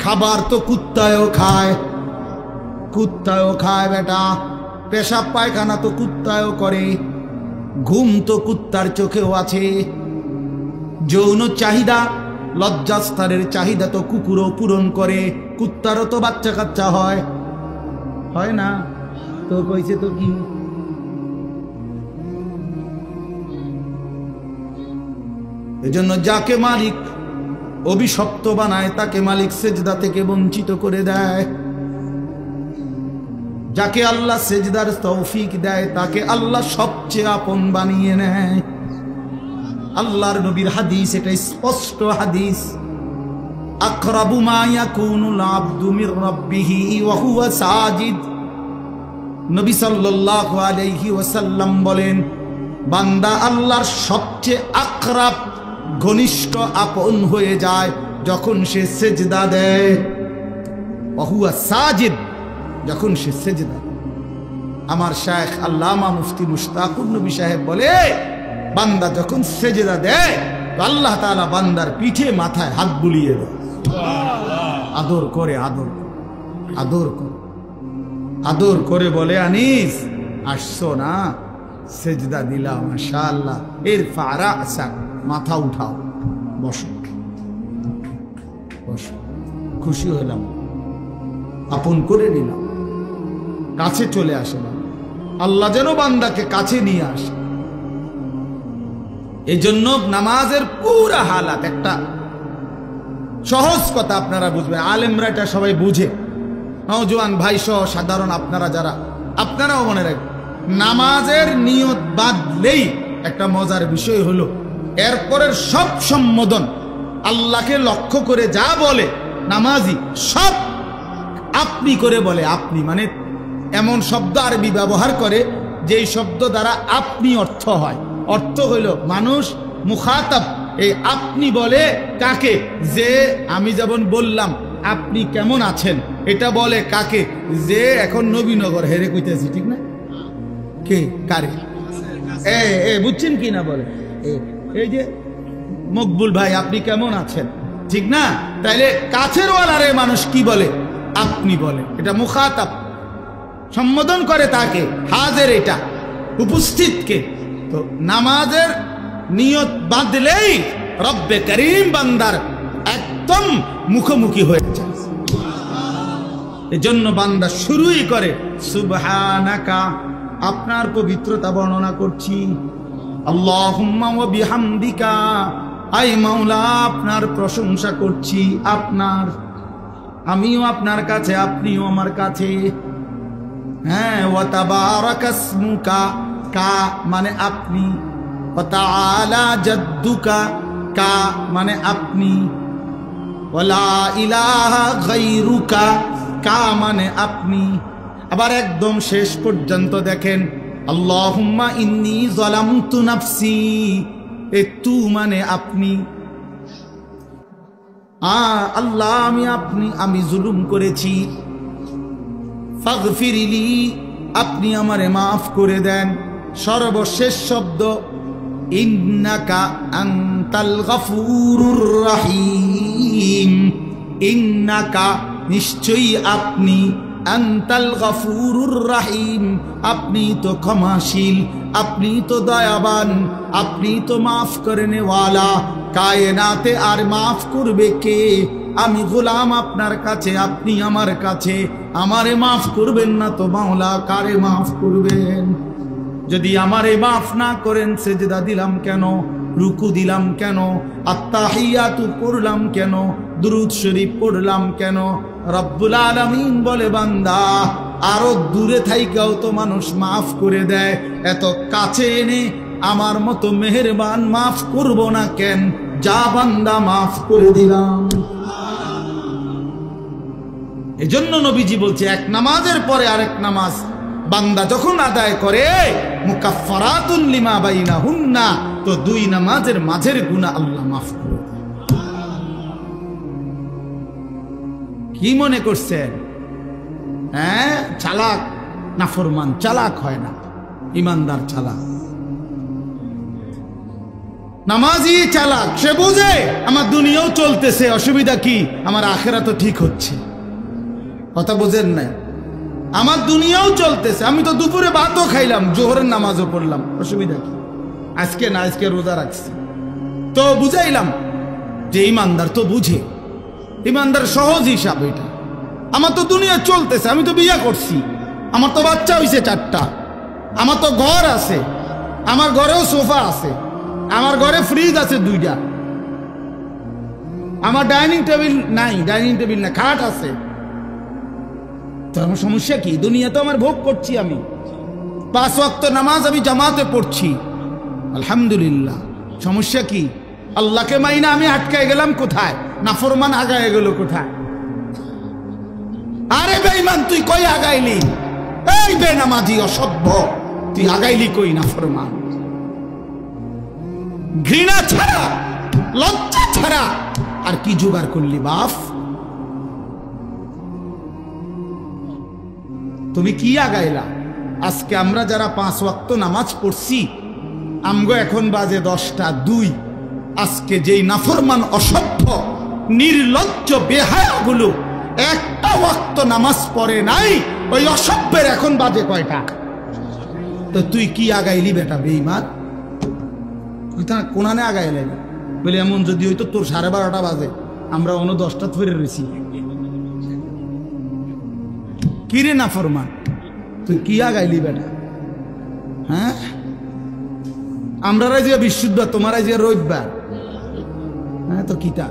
খাবার তো কুত্তায়ও খায়, কুত্তায়ও খায় বেটা, পেশাব পায়খানা তো কুত্তায়ও করে, ঘুম তো কুত্তার চোখেও আছে, যৌন চাহিদা, লজ্জাস্থানের চাহিদা তো কুকুরও পূরণ করে, কুত্তারও তো বাচ্চা কাচ্চা হয়, হয় না? তো কইছে তো কি? এজন্য যাকে মালিক অভিশপ্ত বানায় তাকে মালিক সেজদা থেকে বঞ্চিত করে দেয়। যাকে আল্লাহ সেজদার তৌফিক দেয় তাকে আল্লাহ সবচেয়ে আপন বানিয়ে নেয়। আল্লাহর নবীর হাদিস, এটা স্পষ্ট হাদিস, আকরাবু মা ইয়াকুনুল আবদু মির রাব্বিহি ওয়া হুয়া সাজিদ। নবী সাল্লাল্লাহু আলাইহি ওয়াসাল্লাম বলেন, বান্দা আল্লাহর সবচেয়ে আকরাব, ঘনিষ্ঠ, আপন হয়ে যায় যখন সে সেজদা দেয়। ওয়া হুয়া সাজিদ, যখন সে সেজদা। আমার শায়েখ আল্লামা মুফতি মুশতাকুর নবী সাহেব বলে, বান্দা যখন সেজদা দেয় তো আল্লাহ তাআলা বান্দার পিঠে মাথায় হাত বুলিয়ে দেয়, আদর করে, আদর করে, আদর করে বলে, আনিস আসছো না, সেজদা দিলাম, মাশাআল্লাহ, ইরফা রাসাক, মাথা উঠাও, বসো বসো। খুশি হলাম, আপন করে নিলাম, কাছে চলে আসলাম। আল্লাহ যেন বান্দাকে কাছে নিয়ে আসে। এই জন্য নামাজের পুরা হালাত, একটা সহজ কথা আপনারা বুঝবেন, আলেমরা এটা সবাই বুঝে, নওজোয়ান ভাই সহ সাধারণ আপনারা যারা, আপনারাও মনে রাখবেন, নামাজের নিয়ত বাঁধলেই একটা মজার বিষয় হলো এরপরের সব সম্বোধন আল্লাহকে লক্ষ্য করে যা বলে নামাজি, সব আপনি করে বলে। আপনি মানে এমন শব্দ আরবি ব্যবহার করে যেই শব্দ দ্বারা আপনি অর্থ হয়। অর্থ হইল মানুষ মুখাতাব, এই আপনি বলে কাকে? যে আমি যেমন বললাম আপনি কেমন আছেন, এটা বলে কাকে? যে এখন নবীনগর হেরে কইতেছি, ঠিক না? কে কারে? বুঝছেন কি না? বলে এই যে মকবুল ভাই আপনি কেমন আছেন, ঠিক না? তাইলে কাছের ওয়ালারে মানুষ কি বলে? আপনি বলে। এটা মুখাতাব, সম্বোধন করে তাকে, হাজের, এটা উপস্থিতকে। তো নামাজের নিয়ত বাঁধলেই রব্বে করিম বান্দার একদম মুখোমুখি হয়ে যায়। এজন্য বান্দা শুরুই করে সুবহানাকা, আপনার পবিত্রতা বর্ণনা করছি। আল্লাহুম্মা ওয়া বিহামদিকা, আই মাওলা আপনার প্রশংসা করছি, আপনার, আমিও আপনার কাছে, আপনিও আমার কাছে। হ্যাঁ, ওয়া তাবারাকাসমুকা, কা মানে আপনি, ওয়া তাআলা জাদ্দুকা, কা মানে আপনি, ওয়া লা ইলাহা গায়রুকা, কা মানে আপনি। আবার একদম শেষ পর্যন্ত দেখেন, আল্লাহুম্মা ইন্নী যালামতু নাফসি, এ তু মানে আপনি। আল্লাহ আমি জুলুম করেছি, ফাগফিরলি, আপনি আমারে মাফ করে দেন। সর্বশেষ শব্দ ইন্নাকা আনতাল গফুরুর রহিম, ইন্নাকা নিশ্চয়ই আপনি, আনতাল গফুরুর রহিম আপনি তো ক্ষমাশীল, আপনি তো দয়াবান, আপনি তো মাফ করনে ওয়ালা। কায়নাতে আর মাফ করবে কে? আমি গোলাম আপনার কাছে, আপনি আমার কাছে, আমারে মাফ করবেন না তো মাওলা কারে মাফ করবেন? যদি আমারে মাফ না করেন সেজদা দিলাম কেন, রুকু দিলাম কেন, আত্তাহিয়াতু পড়লাম কেন, দুরূদ শরীফ পড়লাম কেন? রব্বুল আলামিন বলে, বান্দা আরো দূরে থাইকাও তো মানুষ মাফ করে দেয়, এত কাছে এনে আমার মতো মেহেরবান মাফ করব না কেন? যা বান্দা মাফ করে দিলাম। এজন্য নবীজি বলছে, এক নামাজের পরে আরেক নামাজ বান্দা যখন আদায় করে, মুকাফফারাতুন লিমা বাইনাহুন্না, তো দুই নামাজের মাঝের গুনাহ আল্লাহ মাফ করে দেয়। কি মনে করছেন? হ্যাঁ, চালাক নাফরমান চালাক হয় না, ইমানদার চালাক। নামাজি চালাক, সে বুঝে আমার দুনিয়াও চলতেছে, অসুবিধা কি? আমার আখেরাত তো ঠিক হচ্ছে। কথা বুঝেন না? আমার দুনিয়াও চলতেছে, আমি তো দুপুরে ভাতও খাইলাম, জোহরের নামাজও পড়লাম, অসুবিধা কি? আজকে না, আজকে রোজা রাখছি, তো বুঝাইলাম যে ইমানদার তো বুঝে, ইমানদার সহজ হিসাব এটা। আমার তো দুনিয়া চলতেছে, আমি তো বিয়ে করছি, আমার তো বাচ্চা হইছে 4টা, আমার তো ঘর আছে, আমার ঘরেও সোফা আছে, আমার ঘরে ফ্রিজ আছে 2টা, আমার ডাইনিং টেবিল নাই, ডাইনিং টেবিল না, খাট আছে। তো আমার সমস্যা কি? দুনিয়া তো আমার ভোগ করছি, আমি 5 ওয়াক্ত নামাজ আমি জামাতে পড়ছি, আলহামদুলিল্লাহ। সমস্যা কি? আল্লাহকে মাইনা আমি আটকায় গেলাম কোথায়? নাফরমান আগায় গেল কোথায়? আরে বেঈমান তুই কই আগাইলি? এই বেনামাজি অসভ্য তুই আগাইলি কই? নাফরমান ঘৃণা ছাড়া লজ্জা ছাড়া আর কি জোগাড় করলি বাপ? তুমি কি আগাইলা? আজকে আমরা যারা 5 ওয়াক্ত নামাজ পড়ছি আমগো এখন বাজে 10টা 2। আজকে যেই নাফরমান অসভ্য নির্লজ্জ বেহায়াগুলো একটা ওয়াক্ত নামাজ পড়ে নাই, ওই অসভ্যের এখন বাজে কয়টা? তো তুই কি আগাইলি বেটা বেঈমান? কোনানে আগাইলেন বলে এমন যদি হইতো তোর 12:30 বাজে, আমরা অন্য 10টা ধরে রয়েছি। কিরে নাফরমান তুই কি আগাইলি বেটা? হ্যাঁ, আমরা যে বিশুদ্ধ, তোমার যে রবিবার। হ্যাঁ তো কিতা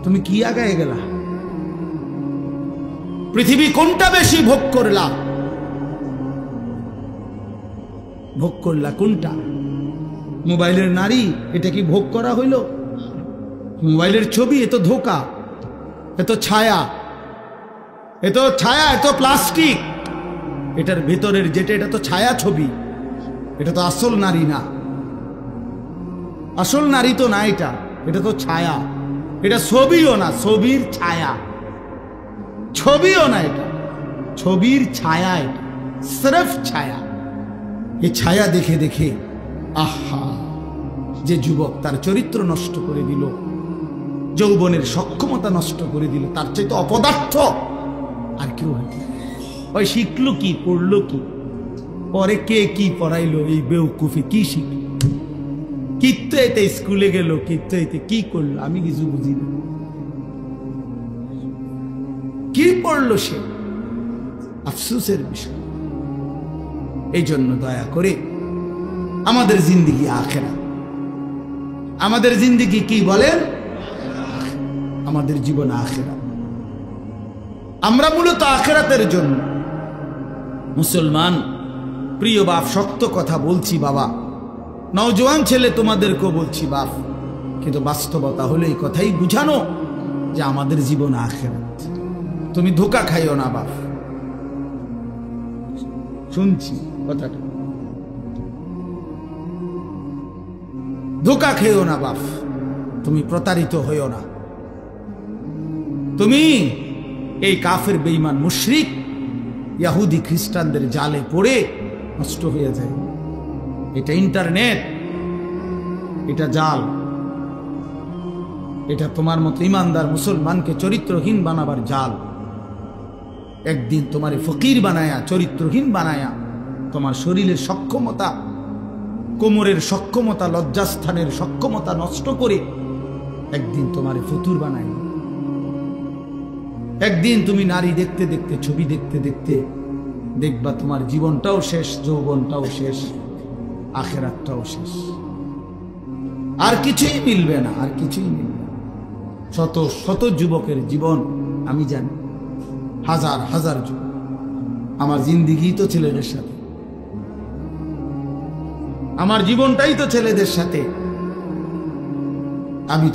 তুমি কি আগায় গেলা? পৃথিবী কোনটা বেশি ভোগ করলা? ভোগ করলা কোনটা? মোবাইলের নারী, এটা কি ভোগ করা হইল? মোবাইলের ছবি, এ তো ধোঁকা, এ তো ছায়া, এ তো ছায়া, এ তো প্লাস্টিক। এটার ভেতরের যেটা, এটা তো ছায়া ছবি, এটা তো আসল নারী না। আসল নারী তো না, এটা তো ছায়া। এটা ছবিও না, ছবির ছায়া। ছবিও না, এটা ছবির ছায়া, এটা সির্ফ ছায়া। এই ছায়া দেখে দেখে আহা, যে যুবক তার চরিত্র নষ্ট করে দিল, যৌবনের সক্ষমতা নষ্ট করে দিল, তার চাইতে অপদার্থ আর কেউ হয়তো। ওই শিখলো কি, পড়লো কি, পরে কে কি পড়াইলো, এই বেউকুফি কি শিখলো? কিত্তো এতে স্কুলে গেল, কিত্তো এতে কি করলো, আমি কিছু বুঝি না। কি পড়লো সে? আফসোসের বিষয়। এই জন্য দয়া করে আমাদের জিন্দেগি আখেরাত। আমাদের জিন্দেগি কি বলেন? আমাদের জীবন আখেরাত। আমরা মূলত আখেরাতের জন্য মুসলমান। প্রিয় বাপ, শক্ত কথা বলছি বাবা, নওজোয়ান ছেলে তোমাদেরকেও বলছি বাপ, কিন্তু বাস্তবতা হলো এই কথাই বুঝানো যে আমাদের জীবন আখেরাত। তুমি ধোঁকা খাইও না বাপ। শুনছি কথাটা, ধোঁকা খেও না বাপ, তুমি প্রতারিত হইও না। তুমি এই কাফের বেঈমান মুশরিক ইহুদি খ্রিস্টানদের জালে পড়ে নষ্ট হয়ে যায়। এটা ইন্টারনেট, এটা জাল, এটা তোমার মতো ইমানদার মুসলমানকে চরিত্রহীন বানাবার জাল। একদিন তোমারে ফকির বানায়া, চরিত্রহীন বানায়া, তোমার শরীরের সক্ষমতা, কোমরের সক্ষমতা, লজ্জাস্থানের সক্ষমতা নষ্ট করে একদিন তোমারে ফতুর বানায়। একদিন তুমি নারী দেখতে দেখতে, ছবি দেখতে দেখতে দেখবা তোমার জীবনটাও শেষ, যৌবনটাও শেষ, আখেরাতটাও শেষ। আর কিছুই মিলবে না, আর কিছুই মিলবে না। শত শত যুবকের জীবন আমি জানি, হাজার হাজার যুবক। আমার জিন্দিগি তো ছেলেদের সাথে, আমার জীবনটাই তো ছেলেদের সাথে। আমি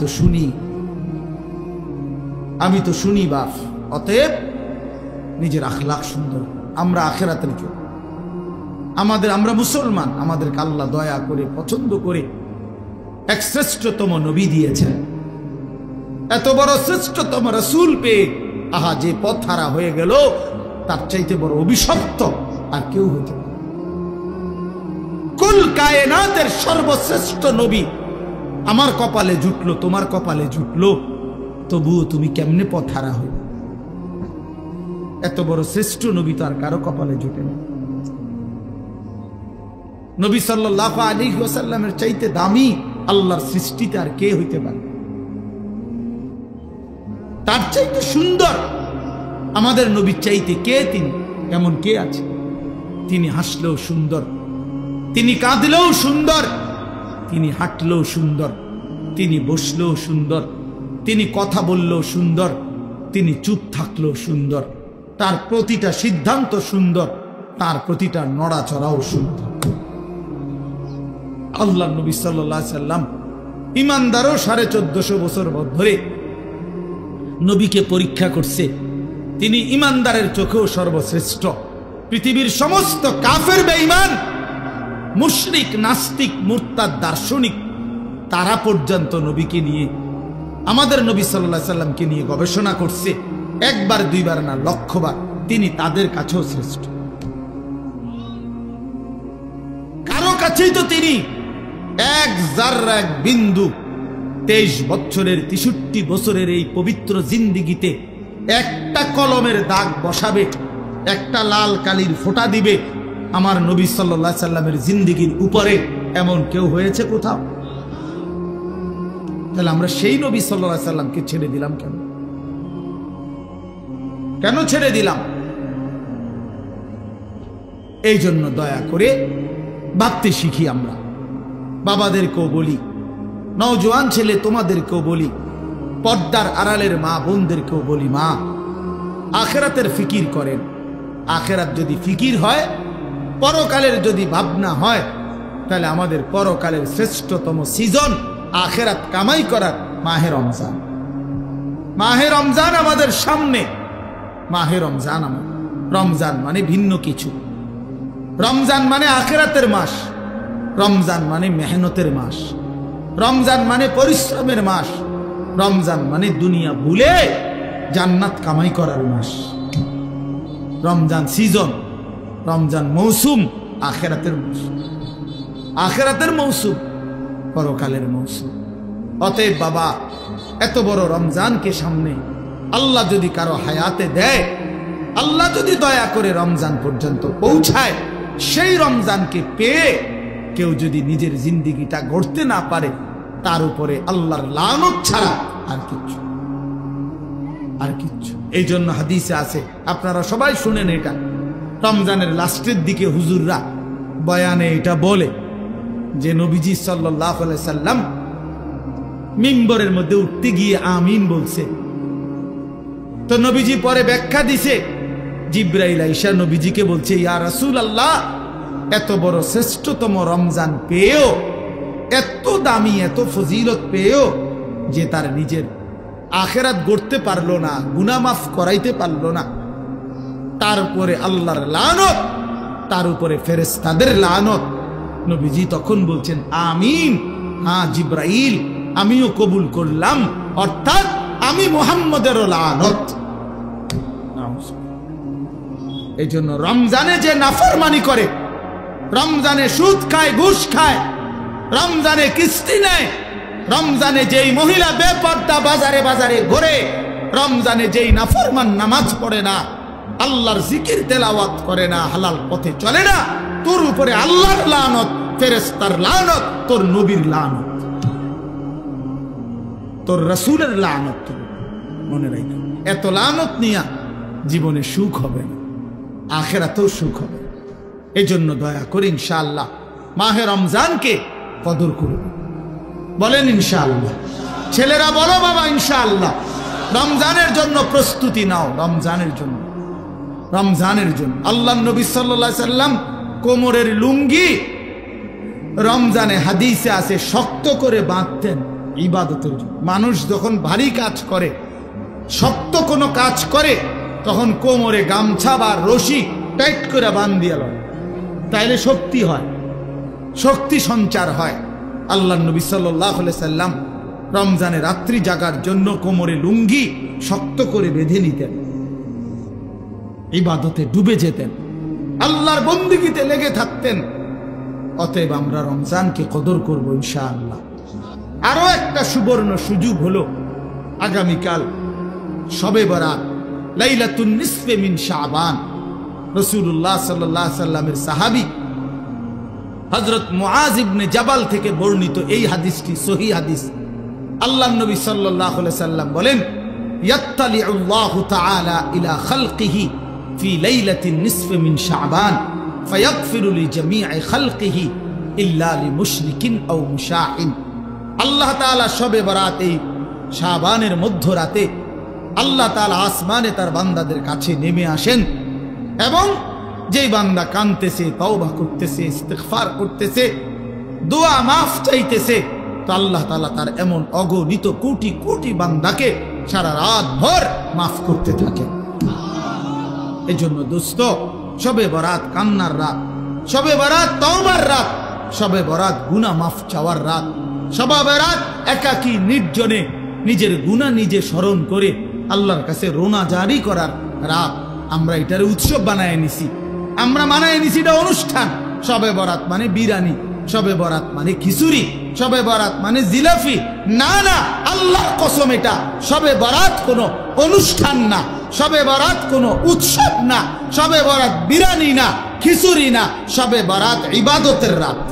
তো শুনি বাপ। অতএব নিজের আখলাক সুন্দর। আমরা আখেরাতের জন্য আমরা মুসলমান, আমাদেরকে আল্লাহ দয়া করে পছন্দ করে এক শ্রেষ্ঠতম নবী দিয়েছেন। এত বড় শ্রেষ্ঠতম রাসূল পেয়ে আহা, যে পথ হারা হয়ে গেল, তার চাইতে বড় অভিশপ্ত আর কেউ হতে পারে। কুল কায়নাতের সর্বশ্রেষ্ঠ নবী আমার কপালে জুটলো, তোমার কপালে জুটলো, তবুও তুমি কেমনে পথ হারা হইল? এত বড় শ্রেষ্ঠ নবী তো আর কারো কপালে জুটে না। নবী সাল্লাল্লাহু আলাইহি ওয়াসাল্লামের চাইতে দামি আল্লাহর সৃষ্টিতে আর কে হইতে পারে? তার চাইতে সুন্দর আমাদের নবীর চাইতে কে? তিনি এমন কে আছে? তিনি হাসলেও সুন্দর, তিনি কাঁদলেও সুন্দর, তিনি হাঁটলেও সুন্দর, তিনি বসলেও সুন্দর, তিনি কথা বললেও সুন্দর, তিনি চুপ থাকলেও সুন্দর, তার প্রতিটা সিদ্ধান্ত সুন্দর, তার প্রতিটা নড়াচড়াও সুন্দর। আল্লাহ নবী সাল্লাল্লাহু আলাইহি সাল্লাম ইমানদারও 1450 বছর ধরে নবীকে পরীক্ষা করছে, তিনি ইমানদারের চোখেও সর্বশ্রেষ্ঠ। পৃথিবীর সমস্ত কাফের বেঈমান, মুশরিক, নাস্তিক, মুরতাদ, দার্শনিক, তারা পর্যন্ত নবীকে নিয়ে, আমাদের নবী সাল্লাল্লাহু আলাইহি সাল্লামকে নিয়ে গবেষণা করছে, একবার দুইবার না, লক্ষবার। তিনি তাদের কাছেও শ্রেষ্ঠ। কারো কাছেই তো তিনি এক জাররা, এক বিন্দু 23 বছরের 63 বছরের এই পবিত্র জিন্দিগিতে একটা কলমের দাগ বসাবে, একটা লাল কালির ফোঁটা দিবে আমার নবী সাল্লাল্লাহু আলাইহি সাল্লামের জিন্দিগির উপরে, এমন কেউ হয়েছে কোথাও? তাহলে আমরা সেই নবী সাল্লাল্লাহু আলাইহি সাল্লামকে ছেড়ে দিলাম কেন? কেন ছেড়ে দিলাম? এই জন্য দয়া করে ভাবতে শিখি। আমরা বাবাদেরকেও বলি, নওজোয়ান ছেলে তোমাদেরকেও বলি, পর্দার আড়ালের মা বোনদেরকেও বলি, মা আখেরাতের ফিকির করেন। আখেরাত যদি ফিকির হয়, পরকালের যদি ভাবনা হয়, তাহলে আমাদের পরকালের শ্রেষ্ঠতম সিজন আখেরাত কামাই করার মাহে রমজান। মাহে রমজান আমাদের সামনে। মাহে রমজান রমজান মানে ভিন্ন কিছু। রমজান মানে আখেরাতের মাস, রমজান মানে মেহনতের মাস, রমজান মানে পরিশ্রমের মাস, রমজান মানে দুনিয়া ভুলে জান্নাত কামাই করার মাস। রমজান সিজন, রমজান মৌসুম, আখেরাতের মৌসুম, আখেরাতের মৌসুম, পরকালের মৌসুম। অতএব বাবা, এত বড় রমজানকে সামনে আল্লাহ যদি কারো হায়াতে দেয়, আল্লাহ যদি দয়া করে রমজান পর্যন্ত পৌঁছায়, সেই রমজানকে পেয়ে কেউ যদি নিজের জিন্দিগিটা গড়তে না পারে, তার উপরে আল্লাহর লানত ছাড়া আর কিচ্ছু, আর কিচ্ছু। এই জন্য হাদিসে আছে, আপনারা সবাই শুনেন এটা, রমজানের লাস্টের দিকে হুজুররা বয়ানে এটা বলে যে নবীজি সাল্লাল্লাহু আলাইহি সাল্লাম মিম্বরের মধ্যে উঠতে গিয়ে আমিন বলছে। তো নবীজি পরে ব্যাখ্যা দিছে, জিবরাইল আইসা নবীজিকে বলছে, ইয়া রাসূলুল্লাহ, এত বড় শ্রেষ্ঠতম রমজান পেয়েও, এত দামি, এত ফজিলত পেয়েও যে তার নিজের আখেরাত গড়তে পারলো না, গুনাহ মাফ করাইতে পারলো না, তার উপরে আল্লাহর লানত, তার উপরে ফেরেশতাদের লানত। নবীজি তখন বলছেন আমিন, হ্যাঁ জিবরাইল আমিও কবুল করলাম, অর্থাৎ আমি মুহাম্মদেরও লানত। এই জন্য রমজানে যে নাফরমানি করে, রমজানে সুদ খায়, ঘুষ খায়, রমজানে কিস্তি নেয়, রমজানে যেই মহিলা বেপর্দা বাজারে বাজারে ঘোরে, রমজানে যেই নাফরমান নামাজ পড়ে না, আল্লাহর জিকির তেলাওয়াত করে না, হালাল পথে চলে না, তোর উপরে আল্লাহর লানত, ফেরেশতার লানত, তোর নবীর লানত, তোর রাসূলের লানত। মনে রাখো, এত লানত নিয়া জীবনে সুখ হবে না, আখেরাতেও সুখ হবে। এই জন্য দয়া করে ইনশাআল্লাহ মাহে রমজানকে কদর করুন। বলেন ইনশাআল্লাহ। ছেলেরা বলো বাবা ইনশাআল্লাহ। রমজানের জন্য প্রস্তুতি নাও, রমজানের জন্য, রমজানের জন্য। আল্লাহ নবী সাল্লাল্লাহু আলাইহি সাল্লাম কোমরের লুঙ্গি রমজানে হাদিসে আছে শক্ত করে বাঁধতেন ইবাদতের জন্য। মানুষ যখন ভারী কাজ করে, শক্ত কোনো কাজ করে, তখন কোমরে গামছা বা রশি টাইট করে বাঁধিয়ে লয়, তাইলে শক্তি হয়, শক্তি সঞ্চার হয়। আল্লাহ নবী সাল্লাল্লাহু আলাইহি সাল্লাম রমজানে রাত্রি জাগার জন্য কোমরে লুঙ্গি শক্ত করে বেঁধে নিতেন, ইবাদতে ডুবে যেতেন, আল্লাহর বন্দেগীতে লেগে থাকতেন। অতএব আমরা রমজানকে কদর করব ইনশাআল্লাহ। আরো একটা সুবর্ণ সুযোগ হলো আগামীকাল শবে বরাত, লাইলাতুন নিসফে মিন শাবান। রাসূলুল্লাহ সাল্লাল্লাহু আলাইহি সাল্লামের সাহাবী হযরত মুআজ ইবনে জাবাল থেকে বর্ণিত এই হাদিসটি সহিহ হাদিস। আল্লাহর নবী সাল্লাল্লাহু আলাইহি সাল্লাম বলেন, ইয়াত্তালিউল্লাহু তাআলা ইলা খালকিহি ফি লাইলাতিন নিসফি মিন শাবান ফায়াগফিরু লিজামিই খালকিহি ইল্লা লিমুশরিকিন আও মুশাহিন। আল্লাহ তাআলা শবে বরাত, এই শাবানের মধ্যরাতে আল্লাহ তাআলা আসমানে তার বান্দাদের কাছে নেমে আসেন, এবং যেই বান্দা কাঁদতেছে, তওবা করতেছে, ইস্তিগফার করতেছে, দোয়া মাফ চাইতেছে, তো আল্লাহ তাআলা তার এমন অগণিত কোটি কোটি বান্দাকে সারা রাত ভর মাফ করতে থাকেন। এই জন্য দোস্ত, শবে বরাত কান্নার রাত, শবে বরাত তওবার রাত, শবে বরাত গুনাহ মাফ চাওয়ার রাত, শবে বরাত একাকী নির্জনে নিজের গুনাহ নিজে স্মরণ করে আল্লাহর কাছে রোনা জারি করার রাত। আমরা এটার উৎসব বানায় নিছি, আমরা মানায় নিছি এটা অনুষ্ঠান। শবে বরাত মানে বিরিয়ানি, শবে বরাত মানে খিচুড়ি, শবে বরাত মানে জিলাপি। না না, আল্লাহর কসম, এটা শবে বরাত কোনো অনুষ্ঠান না, শবে বরাত কোনো উৎসব না, শবে বরাত বিরিয়ানি না, খিচুড়ি না, শবে বরাত ইবাদতের রাত।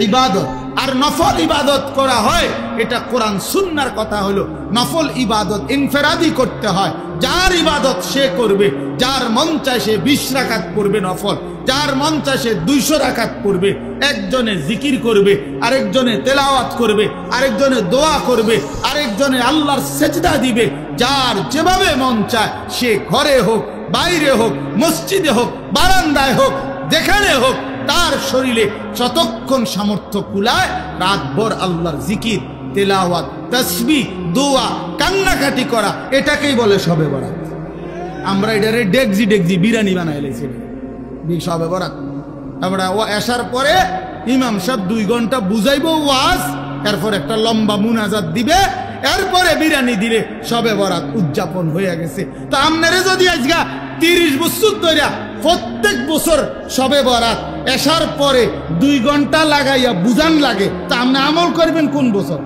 ইবাদত আর নফল ইবাদত করা হয়, এটা কোরআন সুন্নাহর কথা হলো। নফল ইবাদত ইনফেরাদি করতে হয়, যার ইবাদত সে করবে, যার মন চায় সে 20 রাকাত পড়বে নফল, যার মন চায় সে 200 রাকাত পড়বে। একজনে জিকির করবে, আরেকজনে তেলাওয়াত করবে, আরেকজনে দোয়া করবে, আরেকজনে আল্লাহর সেজদা দিবে। যার যেভাবে মন চায় সে ঘরে হোক, বাইরে হোক, মসজিদে হোক, বারান্দায় হোক, যেখানে হোক, তার শরীরে যতক্ষণ সামর্থ্য কুলায় রাতভর আল্লাহর জিকির, তেলাওয়াত, তাসবিহ, দোয়া, কান্নাকাটি করা, এটাকেই বলে শবে বরাত। আমরা এটারে ডেকজি ডেকজি বিরিয়ানি বানাই লেছি শবে বরাত। আমরা ও আসার পরে ইমাম সাহেব 2 ঘন্টা বুঝাইব ওয়াজ, এরপর একটা লম্বা মুনাজাত দিবে, এরপরে বিরিয়ানি দিলে শবে বরাত উদযাপন হয়ে গেছে। তা আপনারে যদি আজকে 30 বছর ধরে প্রত্যেক বছর শবে বরাত আসার পরে 2 ঘন্টা লাগাইয়া বুঝান লাগে, তা আপনি আমল করবেন কোন বছর?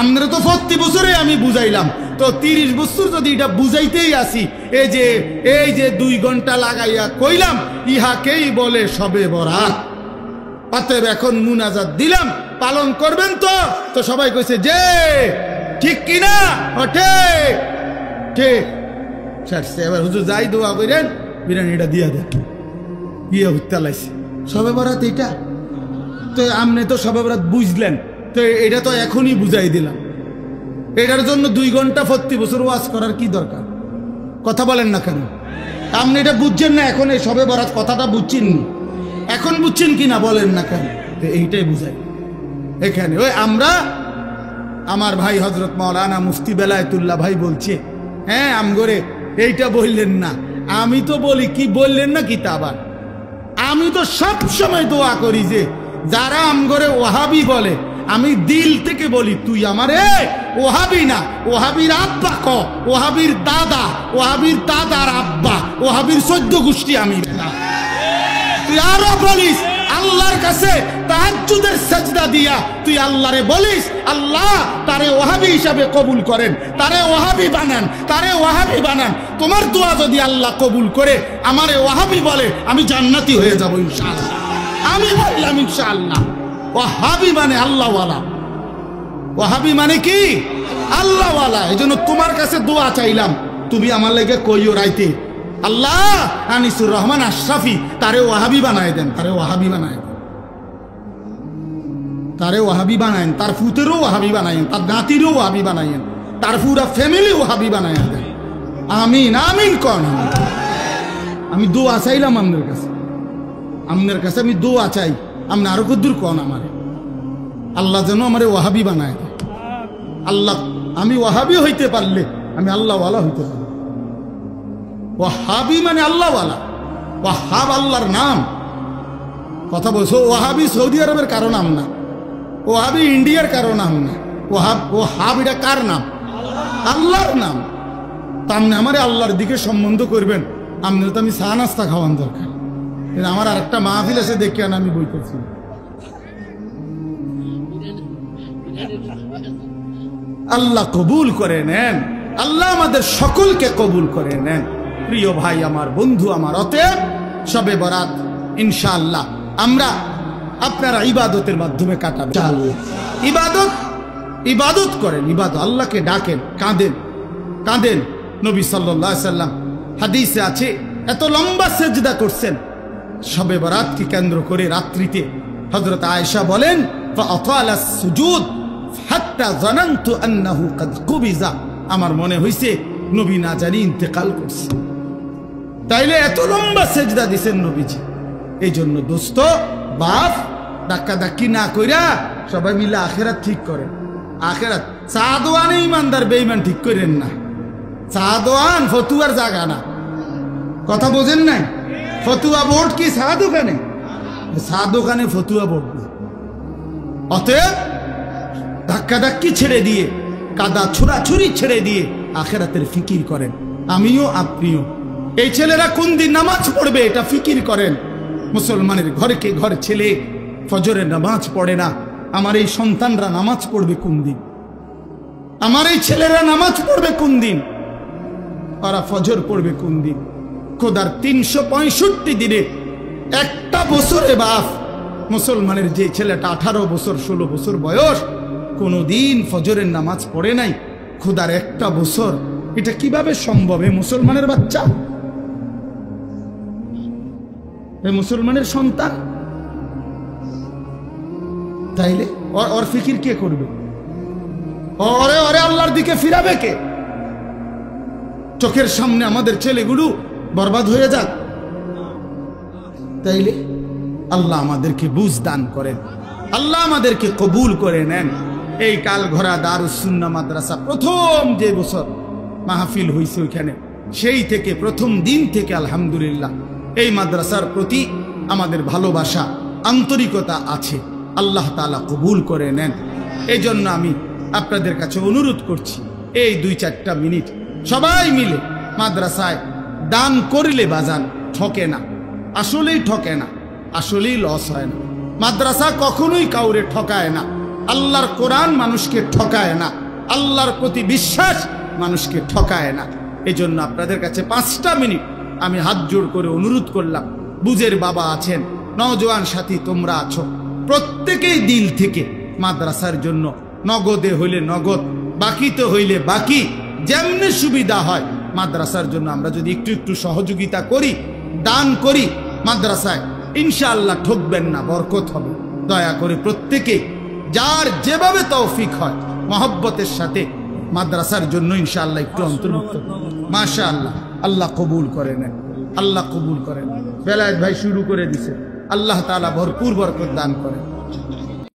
আমরা তো প্রতি বছরে আমি বুঝাইলাম, তো 30 বছর যদি এটা বুঝাইতেই আসি, এই যে 2 ঘন্টা লাগাইয়া কইলাম, ইহাকেই বলে শবে বরাত। অতএব এখন মুনাজাত দিলাম, পালন করবেন তো? তো সবাই কইছে যে ঠিক কিনা, ঠিক ঠিক। এবার হুজুর যাই দোয়া করেন, বিরিয়ানিটা দিয়া দেন, ইয়ে হত্যা লাইছে শবে বরাত এটা। তো আপনি তো শবে বরাত বুঝলেন, তো এটা তো এখনই বুঝাই দিলাম। এটার জন্য 2 ঘন্টা প্রতি বছর ওয়াজ করার কি দরকার? কথা বলেন না কেন? আপনি এটা বুঝছেন না, এখন এই শবে বরাত কথাটা বুঝছেন, এখন বুঝছেন কিনা বলেন না কেন? তো এইটাই বুঝাই এখানে। ওই আমরা, আমার ভাই হযরত মাওলানা মুফতি বেলায়েতুল্লাহ ভাই বলছে, হ্যাঁ আমগরে এইটা বললেন না। আমি তো বলি কি বললেন না কি, তা আবার আমি তো সব সময় দোয়া করি যে যারা আমগরে ওয়াহাবি বলে, আমি দিল থেকে বলি তুই আমারে ওয়াহাবি না, ওয়াহাবির আব্বা ক, ওয়াহাবির দাদা, ওয়াহাবির দাদার আব্বা, ওয়াহাবির 14 গোষ্ঠী আমি না। তুই আরো বলিস আল্লাহর কাছে তাহাজ্জুদের সাজদা দিয়া তুই আল্লাহরে বলিস, আল্লাহ তারে ওয়াহাবি হিসাবে কবুল করেন, তারে ওয়াহাবি বানান, তারে ওয়াহাবি বানান। তোমার দোয়া যদি আল্লাহ কবুল করে আমারে ওয়াহাবি বলে, আমি জান্নাতি হয়ে যাব ইনশাআল্লাহ। আমি বললাম ইনশাআল্লাহ। ওয়াহাবি মানে আল্লাহওয়ালা, ওয়াহাবি মানে কি? আল্লাহওয়ালা। এই জন্য তোমার কাছে দোয়া চাইলাম, তুমি আমার লেগে কইও রাইতে, আল্লাহ আনিসুর রহমান আশরাফি তারে ওয়াহাবি বানায় দেন, তারে ওয়াহাবি বানায় দেন, তারে ওয়াহাবি বানায়েন, তার ফুতেরও ওয়াহাবি বানায়েন, তার নাতিরও ওয়াহাবি বানায়েন, তার পুরা ফ্যামিলি ওয়াহাবি বানায় দেন। আমিন আমিন কোন। আমি দোয়া চাইলাম আপনার কাছে, আপনার কাছে আমি দোয়া চাই, আপনি আরো কদ্দুর কোন আমারে, আল্লাহ যেন আমারে ওয়াহাবি বানায় দেয়। আল্লাহ, আমি ওয়াহাবি হইতে পারলে আমি আল্লাহওয়ালা হইতে পারব। ওয়াহাবি মানে আল্লাহওয়ালা, ওয়াহাব আল্লাহর নাম। কথা বলছো, ওয়াহাবি সৌদি আরবের কারো নাম না, ওয়াহাবি ইন্ডিয়ার কারো নাম না, ওয়াহাব এটা কার নাম? আল্লাহর নাম। তা আপনি আমারে আল্লাহর দিকে সম্বন্ধ করবেন, আপনার তো আমি চা নাস্তা খাওয়ান দরকার। আমার আর একটা মাহফিল আছে দেখে আমি বইতেছি। আল্লাহ কবুল করে নেন, আল্লাহ আমাদের সকলকে কবুল করে নেন। প্রিয় ভাই আমার, বন্ধু আমার, অতএব শবে বরাত ইনশাআল্লাহ আমরা আপনারা ইবাদতের মাধ্যমে কাটাবেন। ইবাদত ইবাদত করেন, ইবাদত, আল্লাহকে ডাকেন, কাঁদেন কাঁদেন। নবী সাল্লাল্লাহু আলাইহি সাল্লাম হাদিসে আছে, এত লম্বা সেজদা করছেন শবে বরাতকে কেন্দ্র করে রাত্রিতে। হযরত আয়েশা বলেন, ফাআতালা সুজুদ হাত্তা জানানতু আন্নাহু কাদ কুবিজা, আমার মনে হইছে নবী না জানি ইন্তেকাল করছে। তাইলে এত লম্বা সেজদা দিছেন নবীজি। এই জন্য দোস্ত, বাপ ধাক্কা ধাক্কি না কইরা সবাই মিলে আখিরাত ঠিক করেন। আখেরাত। চা দোয়ানে ইমানদার বেঈমান ঠিক করেন না। চা দোয়ান ফতুয়ার জায়গা না, কথা বোঝেন নাই? ফতুয়া বোর্ড কি চা দোকানে? চা দোকানে ফতুয়া বোর্ড না। অতএব ধাক্কাধাক্কি ছেড়ে দিয়ে, কাদা ছুড়াছুরি ছেড়ে দিয়ে আখেরাতের ফিকির করেন। আমিও আপনিও। এই ছেলেরা কোন দিন নামাজ পড়বে এটা ফিকির করেন। মুসলমানের ঘরকে ঘর ছেলে ফজরের নামাজ পড়ে না। আমার এই সন্তানরা নামাজ পড়বে কোন দিন? আমার এই ছেলেরা নামাজ পড়বে কোন দিন? ওরা ফজর পড়বে কোন দিন? খোদার 365 দিনে একটা বছরে বাপ মুসলমানের যে ছেলেটা 18 বছর 16 বছর বয়স কোনদিন ফজরের নামাজ পড়ে নাই, খোদার একটা বছর, এটা কিভাবে সম্ভব? এ মুসলমানের বাচ্চা, এ মুসলমানের সন্তান, তাইলে ওর ফিকির কে করবে? ওরে ওরে আল্লাহর দিকে ফিরাবে কে? চোখের সামনে আমাদের ছেলেগুলো বরবাদ হয়ে যাক, তাইলে আল্লাহ আমাদেরকে বুঝ দান করেন, আল্লাহ আমাদেরকে কবুল করে নেন। এই কালঘরা দারুস সুন্নাহ মাদ্রাসা প্রথম যে বছর মাহফিল হয়েছে ওইখানে, সেই থেকে প্রথম দিন থেকে আলহামদুলিল্লাহ এই মাদ্রাসার প্রতি আমাদের ভালোবাসা আন্তরিকতা আছে। আল্লাহ তাআলা কবুল করে নেন। এই জন্য আমি আপনাদের কাছে অনুরোধ করছি, এই 2-4টা মিনিট সবাই মিলে মাদ্রাসায় দান করলে বাজান ঠকে না, আসলেই ঠকে না, আসলেই লস হয় না। মাদ্রাসা কখনোই কাউরে ঠকায় না। আল্লাহর কোরআন মানুষকে ঠকায় না, আল্লাহর প্রতি বিশ্বাস মানুষকে ঠকায় না। এই জন্য আপনাদের কাছে 5টা মিনিট আমি হাত জোড় করে অনুরোধ করলাম। বুঝের বাবা আছেন, নওজোয়ান সাথী তোমরা আছো, প্রত্যেকেই দিল থেকে মাদ্রাসার জন্য নগদে হইলে নগদ, বাকিতে হইলে বাকি, যেমনি সুবিধা হয় মাদ্রাসার জন্য আমরা যদি একটু একটু সহযোগিতা করি, দান করি মাদ্রাসায়, ইনশাআল্লাহ ঠকবেন না, বরকত হবে। দয়া করে প্রত্যেকে যার যেভাবে তৌফিক হয় মহব্বতের সাথে মাদ্রাসার জন্য ইনশাআল্লাহ একটু অন্তর্ভুক্ত। মাশাআল্লাহ, আল্লাহ কবুল করে নেন, আল্লাহ কবুল করেন। বেলায়েত ভাই শুরু করে দিছে, আল্লাহ তাআলা ভরপুর বরকত দান করেন।